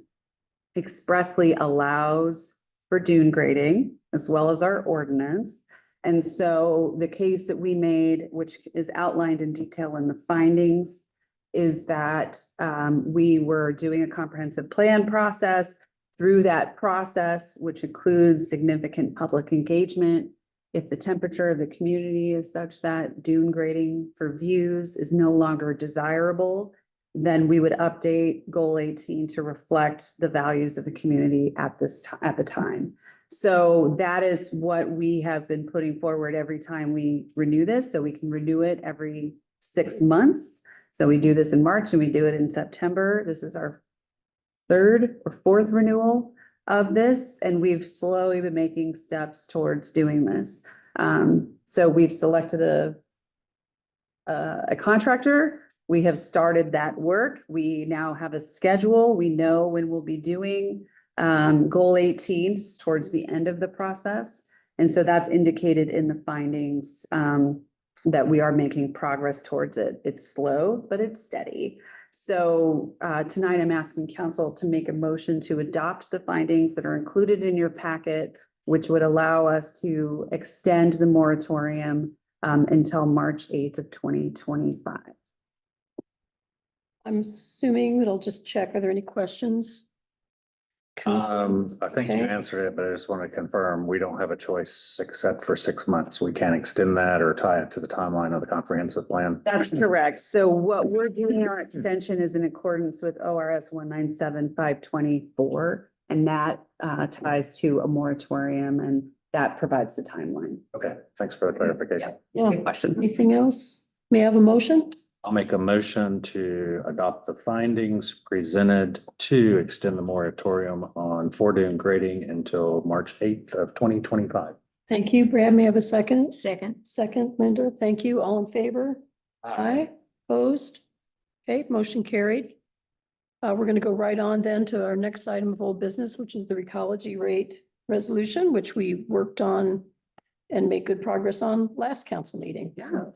expressly allows for dune grading as well as our ordinance. And so the case that we made, which is outlined in detail in the findings, is that we were doing a comprehensive plan process. Through that process, which includes significant public engagement, if the temperature of the community is such that dune grading for views is no longer desirable, then we would update goal 18 to reflect the values of the community at the time. So that is what we have been putting forward every time we renew this. So we can renew it every 6 months. So we do this in March and we do it in September. This is our 3rd or 4th renewal of this, and we've slowly been making steps towards doing this. So we've selected a contractor. We have started that work. We now have a schedule. We know when we'll be doing goal 18 towards the end of the process. And so that's indicated in the findings that we are making progress towards it. It's slow, but it's steady. So tonight I'm asking council to make a motion to adopt the findings that are included in your packet, which would allow us to extend the moratorium until March 8th of 2025. I'm assuming that I'll just check. Are there any questions? Council? I think you Okay. answered it, but I just want to confirm, we don't have a choice except for 6 months. We can't extend that or tie it to the timeline of the comprehensive plan. That's correct. So what we're doing, our extension is in accordance with ORS 197-524, and that ties to a moratorium, and that provides the timeline. Okay, thanks for the clarification. Yeah. Good question. Anything else? May I have a motion? I'll make a motion to adopt the findings presented to extend the moratorium on dune grading until March 8th of 2025. Thank you. Brad, may I have a second? Second. Second, Linda, thank you. All in favor? Aye. Opposed? Okay, motion carried. We're going to go right on then to our next item of old business, which is the recology rate resolution, which we worked on and made good progress on last council meeting. So,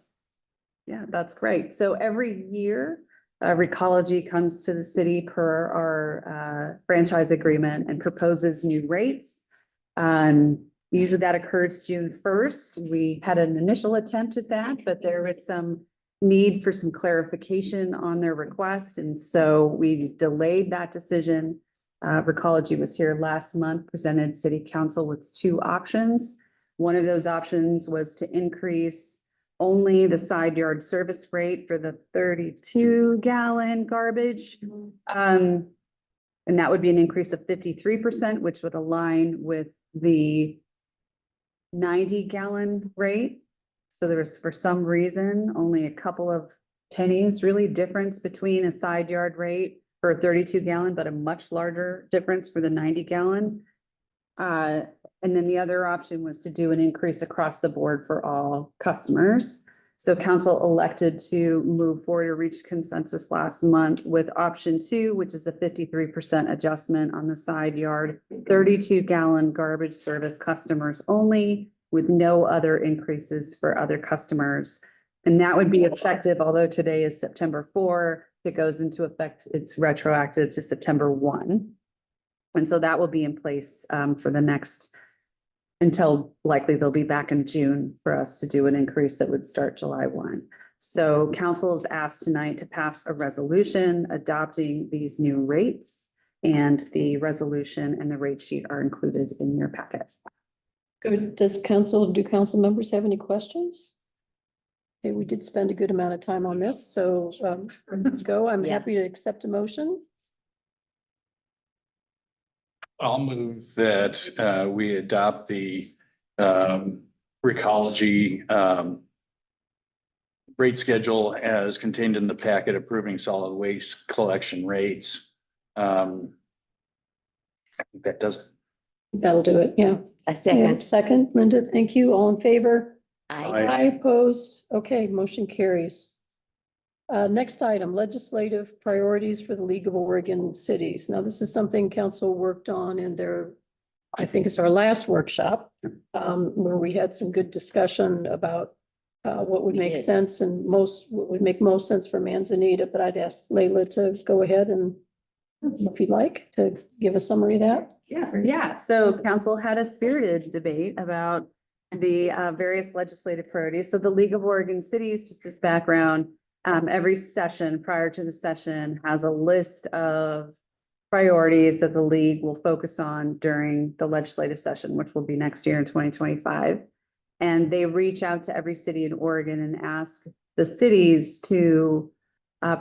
Yeah, that's great. So every year, Recology comes to the city per our franchise agreement and proposes new rates. Usually that occurs June 1st. We had an initial attempt at that, but there was some need for some clarification on their request. And so we delayed that decision. Recology was here last month, presented city council with 2 options. One of those options was to increase only the side yard service rate for the 32-gallon garbage. And that would be an increase of 53%, which would align with the 90-gallon rate. So there was, for some reason, only a couple of pennies really difference between a side yard rate for a 32-gallon, but a much larger difference for the 90-gallon. And then the other option was to do an increase across the board for all customers. So council elected to move forward to reach consensus last month with option 2, which is a 53% adjustment on the side yard, 32-gallon garbage service customers only, with no other increases for other customers. And that would be effective, although today is September 4, if it goes into effect, it's retroactive to September 1. And so that will be in place for the next, until likely they'll be back in June for us to do an increase that would start July 1. So council is asked tonight to pass a resolution adopting these new rates, and the resolution and the rate sheet are included in your packets. good. Do council members have any questions? Okay, we did spend a good amount of time on this, so let's go. I'm happy to accept a motion. I'll move that we adopt the Recology rate schedule as contained in the packet approving solid waste collection rates. I think that does it. That'll do it, yeah. A Yeah, second. second, Linda, thank you. All in favor? I, I opposed. Okay, motion carries. Next item, legislative priorities for the League of Oregon Cities. Now, this is something council worked on in their, I think it's our last workshop, where we had some good discussion about what would make did. sense and what would make most sense for Manzanita, but I'd ask Leila to go ahead and, if you'd like, to give a summary of that. Yes, yeah. So council had a spirited debate about the various legislative priorities. So the League of Oregon Cities, just as background, every session prior to the session has a list of priorities that the league will focus on during the legislative session, which will be next year in 2025. And they reach out to every city in Oregon and ask the cities to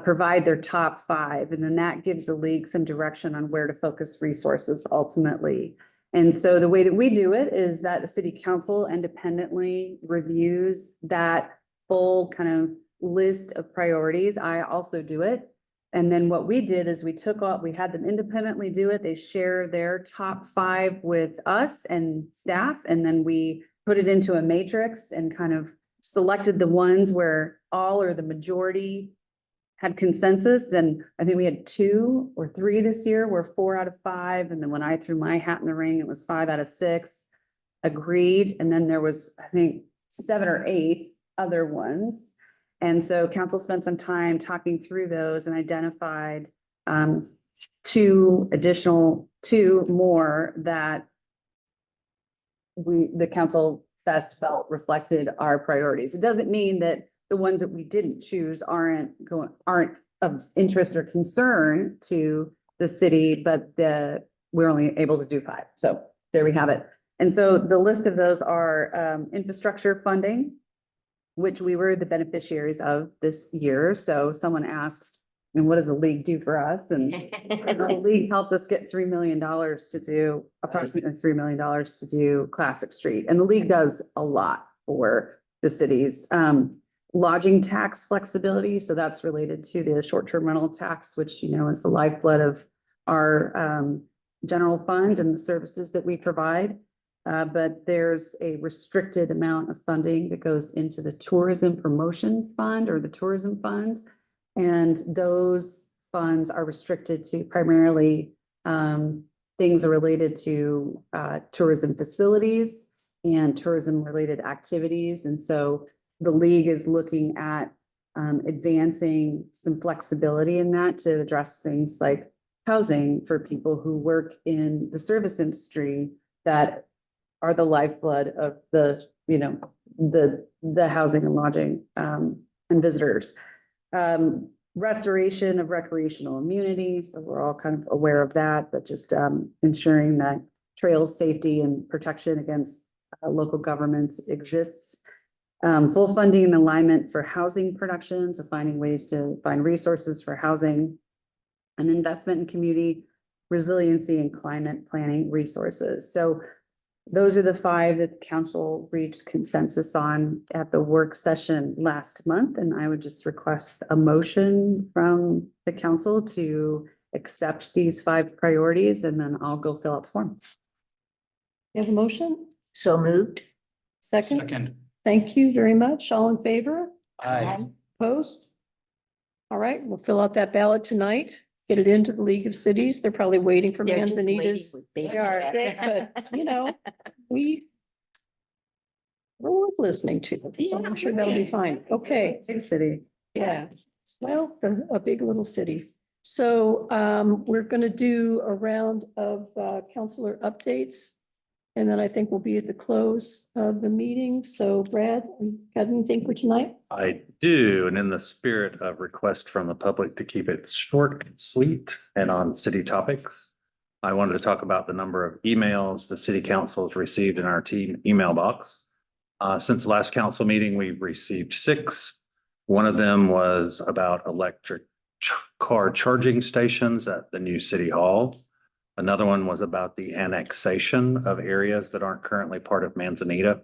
provide their top 5. And then that gives the league some direction on where to focus resources ultimately. And so the way that we do it is that the city council independently reviews that full kind of list of priorities. I also do it. And then what we did is we had them independently do it. They share their top 5 with us and staff. And then we put it into a matrix and kind of selected the ones where all or the majority had consensus. And I think we had 2 or 3 this year, where 4 out of 5. And then when I threw my hat in the ring, it was 5 out of 6 agreed. And then there was, I think, 7 or 8 other ones. And so council spent some time talking through those and identified 2 more that the council best felt reflected our priorities. It doesn't mean that the ones that we didn't choose aren't of interest or concern to the city, but we're only able to do 5. So there we have it. And so the list of those are infrastructure funding, which we were the beneficiaries of this year. So someone asked, and what does the league do for us? And the league helped us get $3 million to do, approximately $3 million to do Classic Street. And the league does a lot for the cities. Lodging tax flexibility. So that's related to the short-term rental tax, which, you know, is the lifeblood of our general fund and the services that we provide. But there's a restricted amount of funding that goes into the tourism promotion fund or the tourism fund. And those funds are restricted to primarily things related to tourism facilities and tourism related activities. And so the league is looking at advancing some flexibility in that to address things like housing for people who work in the service industry that are the lifeblood of the, you know, the housing and lodging and visitors. Restoration of recreational immunity. So we're all kind of aware of that, but just ensuring that trails safety and protection against local governments exists. Full funding and alignment for housing production. So finding ways to find resources for housing and investment in community resiliency and climate planning resources. So those are the 5 that the council reached consensus on at the work session last month. And I would just request a motion from the council to accept these 5 priorities, and then I'll go fill out the form. You have a motion? So moved. Second? Second. Thank you very much. All in favor? Aye. Opposed? All right, we'll fill out that ballot tonight, get it into the League of Cities. They're probably waiting for They're just Manzanita's. waiting with They are, but you know, we're worth listening to, so I'm sure that'll be fine. Okay, Big city. yeah. Well, a big little city. So we're gonna do a round of counselor updates. And then I think we'll be at the close of the meeting. So Brad, you got anything for tonight? I do, and in the spirit of request from the public to keep it short and sweet and on city topics, I wanted to talk about the number of emails the city council has received in our team email box. Since the last council meeting, we've received 6. One of them was about electric car charging stations at the new city hall. Another one was about the annexation of areas that aren't currently part of Manzanita.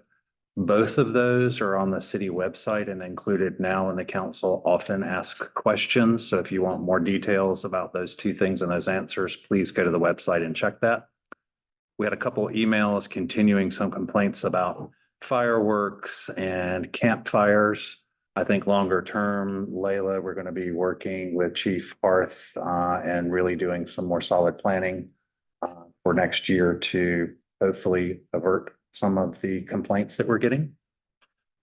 Both of those are on the city website and included now in the council often asked questions. So if you want more details about those 2 things and those answers, please go to the website and check that. We had a couple emails continuing some complaints about fireworks and campfires. I think longer term, Layla, we're going to be working with Chief Arth and really doing some more solid planning for next year to hopefully avert some of the complaints that we're getting.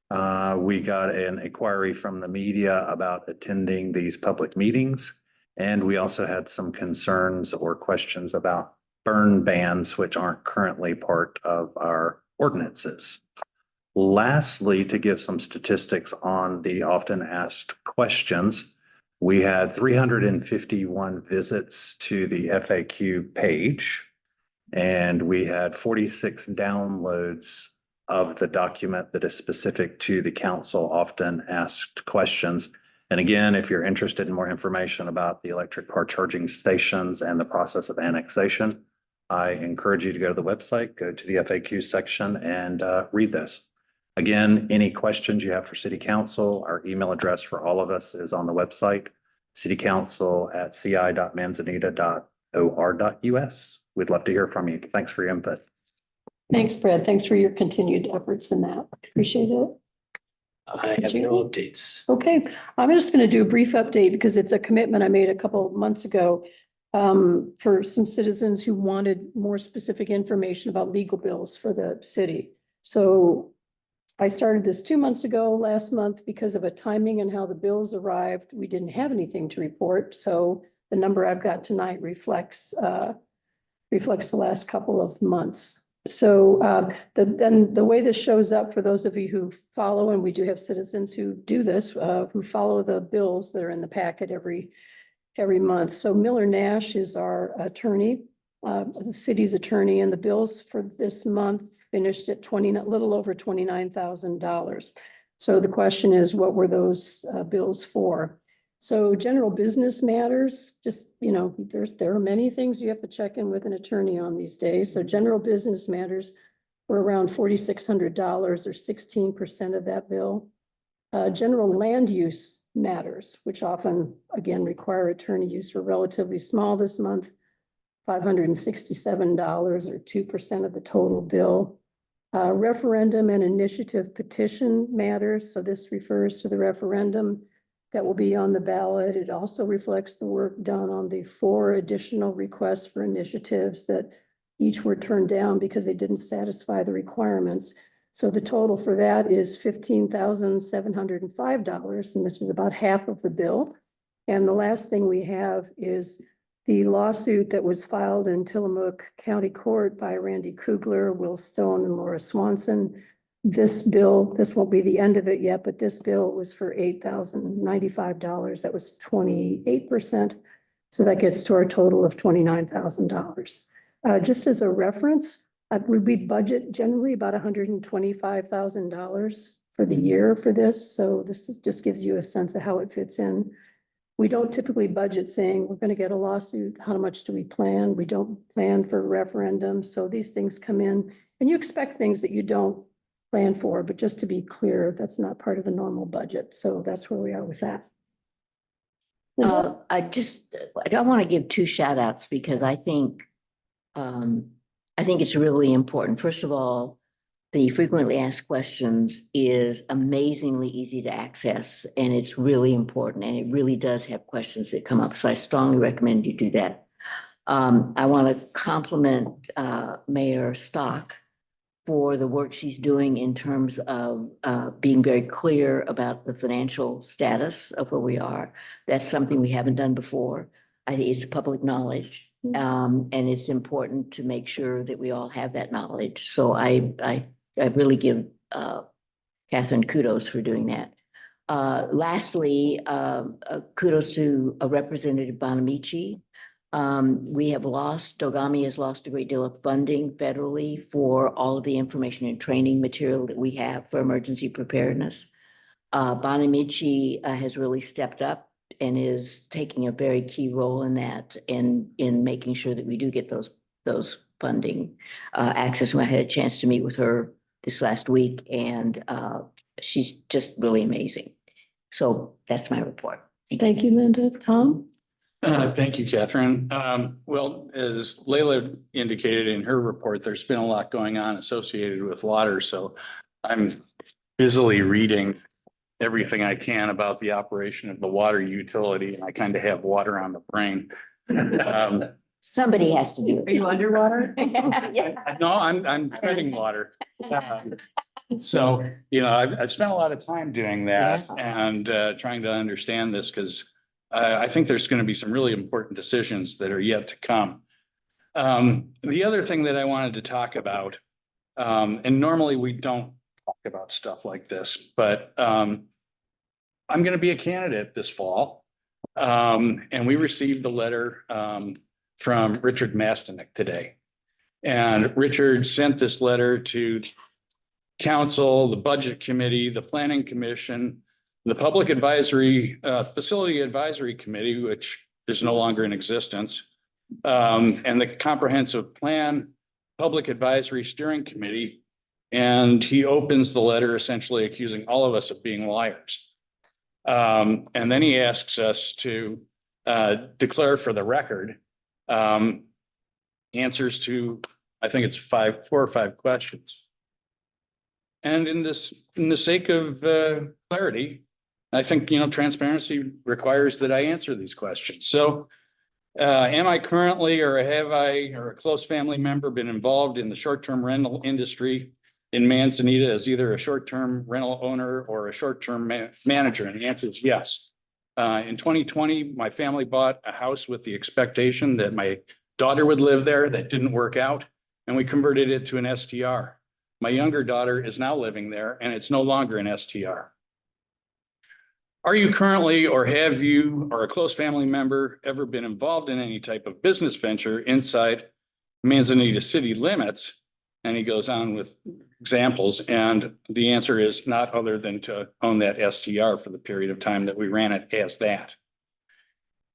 We got an inquiry from the media about attending these public meetings. And we also had some concerns or questions about burn bans, which aren't currently part of our ordinances. Lastly, to give some statistics on the often asked questions, we had 351 visits to the FAQ page, and we had 46 downloads of the document that is specific to the council often asked questions. And again, if you're interested in more information about the electric car charging stations and the process of annexation, I encourage you to go to the website, go to the FAQ section and read this. Again, any questions you have for City Council, our email address for all of us is on the website, citycouncil@ci.manzanita.or.us. We'd love to hear from you. Thanks for your input. Thanks, Brad. Thanks for your continued efforts in that. Appreciate it. I have no updates. Okay, I'm just going to do a brief update because it's a commitment I made a couple of months ago for some citizens who wanted more specific information about legal bills for the city. So I started this 2 months ago, last month, because of a timing and how the bills arrived. We didn't have anything to report. So the number I've got tonight reflects the last couple of months. So then the way this shows up for those of you who follow, and we do have citizens who do this, who follow the bills that are in the packet every month. So Miller Nash is our attorney, the city's attorney, and the bills for this month finished at a little over $29,000. So the question is, what were those bills for? So general business matters, just, there are many things you have to check in with an attorney on these days. So general business matters were around $4,600 or 16% of that bill. General land use matters, which often, again, require attorney use, were relatively small this month, $567 or 2% of the total bill. Referendum and initiative petition matters. So this refers to the referendum that will be on the ballot. It also reflects the work done on the 4 additional requests for initiatives that each were turned down because they didn't satisfy the requirements. So the total for that is $15,705, and which is about half of the bill. And the last thing we have is the lawsuit that was filed in Tillamook County Court by Randy Kugler, Will Stone, and Laura Swanson. This bill, this won't be the end of it yet, but this bill was for $8,095. That was 28%. So that gets to our total of $29,000. Just as a reference, we budget generally about $125,000 for the year for this. So just gives you a sense of how it fits in. We don't typically budget saying we're going to get a lawsuit. How much do we plan? We don't plan for referendums. So these things come in and you expect things that you don't plan for, but just to be clear, that's not part of the normal budget. So that's where we are with that. I want to give 2 shout outs because I think it's really important. First of all, the frequently asked questions is amazingly easy to access, and it's really important, and it really does have questions that come up. So I strongly recommend you do that. I want to compliment Mayor Stock for the work she's doing in terms of being very clear about the financial status of where we are. That's something we haven't done before. I think it's public knowledge, and it's important to make sure that we all have that knowledge. So I really give Catherine kudos for doing that. Lastly, kudos to Representative Bonamici. Dogami has lost a great deal of funding federally for all of the information and training material that we have for emergency preparedness. Bonamici has really stepped up and is taking a very key role in that, in making sure that we do get those funding access. I had a chance to meet with her this last week, and she's just really amazing. So that's my report. Thank you, Linda. Tom? Thank you, Catherine. Well, as Leila indicated in her report, there's been a lot going on associated with water, so I'm busily reading everything I can about the operation of the water utility, and I kind of have water on the brain. Somebody has to do it. Are you underwater? No, I'm treading water. So, you know, I've spent a lot of time doing that and trying to understand this because I think there's going to be some really important decisions that are yet to come. The other thing that I wanted to talk about, and normally we don't talk about stuff like this, but I'm going to be a candidate this fall. And we received a letter from Richard Mastinek today. And Richard sent this letter to council, the budget committee, the planning commission, the public advisory, facility advisory committee, which is no longer in existence, and the comprehensive plan, public advisory steering committee. And he opens the letter essentially accusing all of us of being liars. And then he asks us to declare for the record answers to, I think it's 4 or 5 questions. And in the sake of clarity, I think, you know, transparency requires that I answer these questions. So am I currently, or have I, or a close family member been involved in the short-term rental industry in Manzanita as either a short-term rental owner or a short-term manager? And the answer is yes. In 2020, my family bought a house with the expectation that my daughter would live there. That didn't work out, and we converted it to an STR. My younger daughter is now living there, and it's no longer an STR. Are you currently, or have you, or a close family member ever been involved in any type of business venture inside Manzanita city limits? And he goes on with examples, and the answer is not other than to own that STR for the period of time that we ran it as that.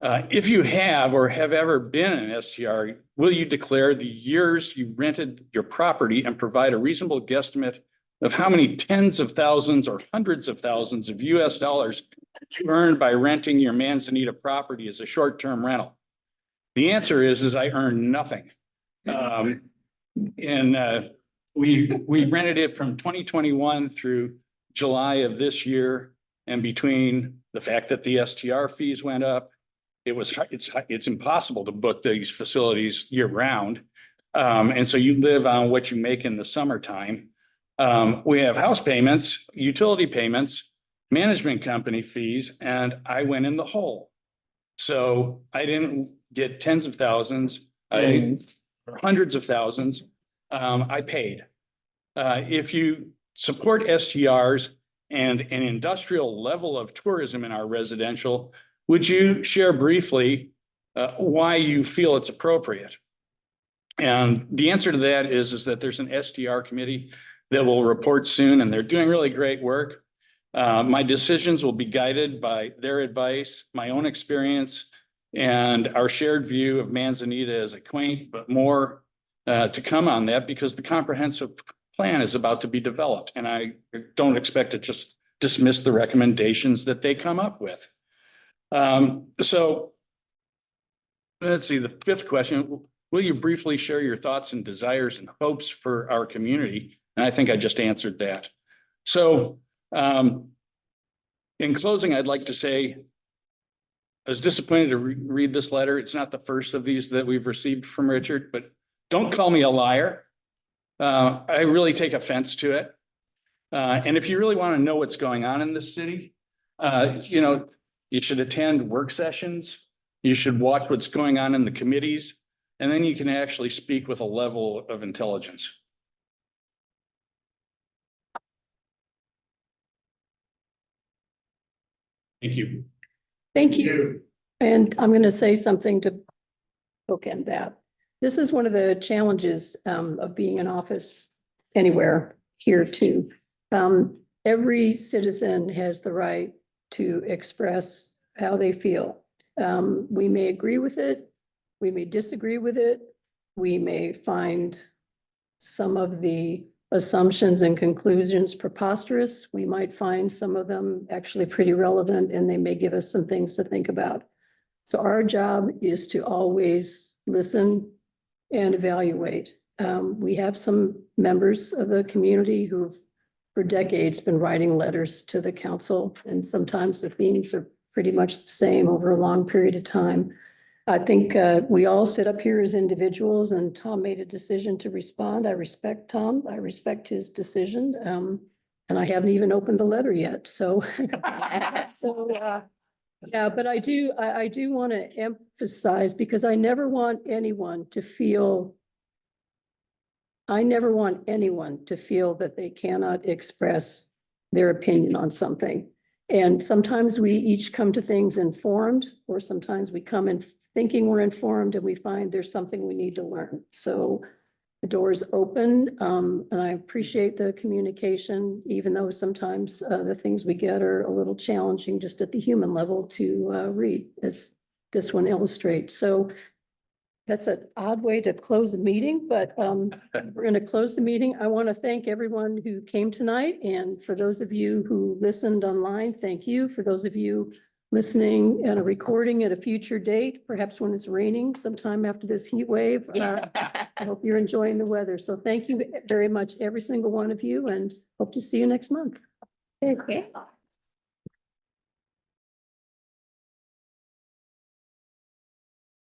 If you have or have ever been an STR, will you declare the years you rented your property and provide a reasonable guesstimate of how many tens of thousands or hundreds of thousands of US dollars you earned by renting your Manzanita property as a short-term rental? The answer is I earned nothing. We rented it from 2021 through July of this year. And between the fact that the STR fees went up, it's impossible to book these facilities year round. And so you live on what you make in the summertime. We have house payments, utility payments, management company fees, and I went in the hole. So I didn't get tens of thousands, hundreds of thousands. I paid. If you support STRs and an industrial level of tourism in our residential, would you share briefly why you feel it's appropriate? And the answer to that is that there's an STR committee that will report soon, and they're doing really great work. My decisions will be guided by their advice, my own experience, and our shared view of Manzanita as a quaint, but more to come on that, because the comprehensive plan is about to be developed, and I don't expect to just dismiss the recommendations that they come up with. So let's see, the 5th question, will you briefly share your thoughts and desires and hopes for our community? And I think I just answered that. So in closing, I'd like to say I was disappointed to read this letter. It's not the first of these that we've received from Richard, but don't call me a liar. I really take offense to it. And if you really want to know what's going on in this city, you know, you should attend work sessions. You should watch what's going on in the committees, and then you can actually speak with a level of intelligence. Thank you. Thank you. And I'm going to say something to bookend that. This is one of the challenges of being in office anywhere here too. Every citizen has the right to express how they feel. We may agree with it. We may disagree with it. We may find some of the assumptions and conclusions preposterous. We might find some of them actually pretty relevant, and they may give us some things to think about. So our job is to always listen and evaluate. We have some members of the community who've for decades been writing letters to the council, and sometimes the themes are pretty much the same over a long period of time. I think we all sit up here as individuals, and Tom made a decision to respond. I respect Tom. I respect his decision. And I haven't even opened the letter yet, so. Yeah, but I do want to emphasize, because I never want anyone to feel that they cannot express their opinion on something. And sometimes we each come to things informed, or sometimes we come in thinking we're informed and we find there's something we need to learn. So the door is open, and I appreciate the communication, even though sometimes the things we get are a little challenging just at the human level to read, as this one illustrates. So that's an odd way to close a meeting, but we're going to close the meeting. I want to thank everyone who came tonight, and for those of you who listened online, thank you. For those of you listening and a recording at a future date, perhaps when it's raining sometime after this heat wave. I hope you're enjoying the weather. So thank you very much, every single one of you, and hope to see you next month. Okay.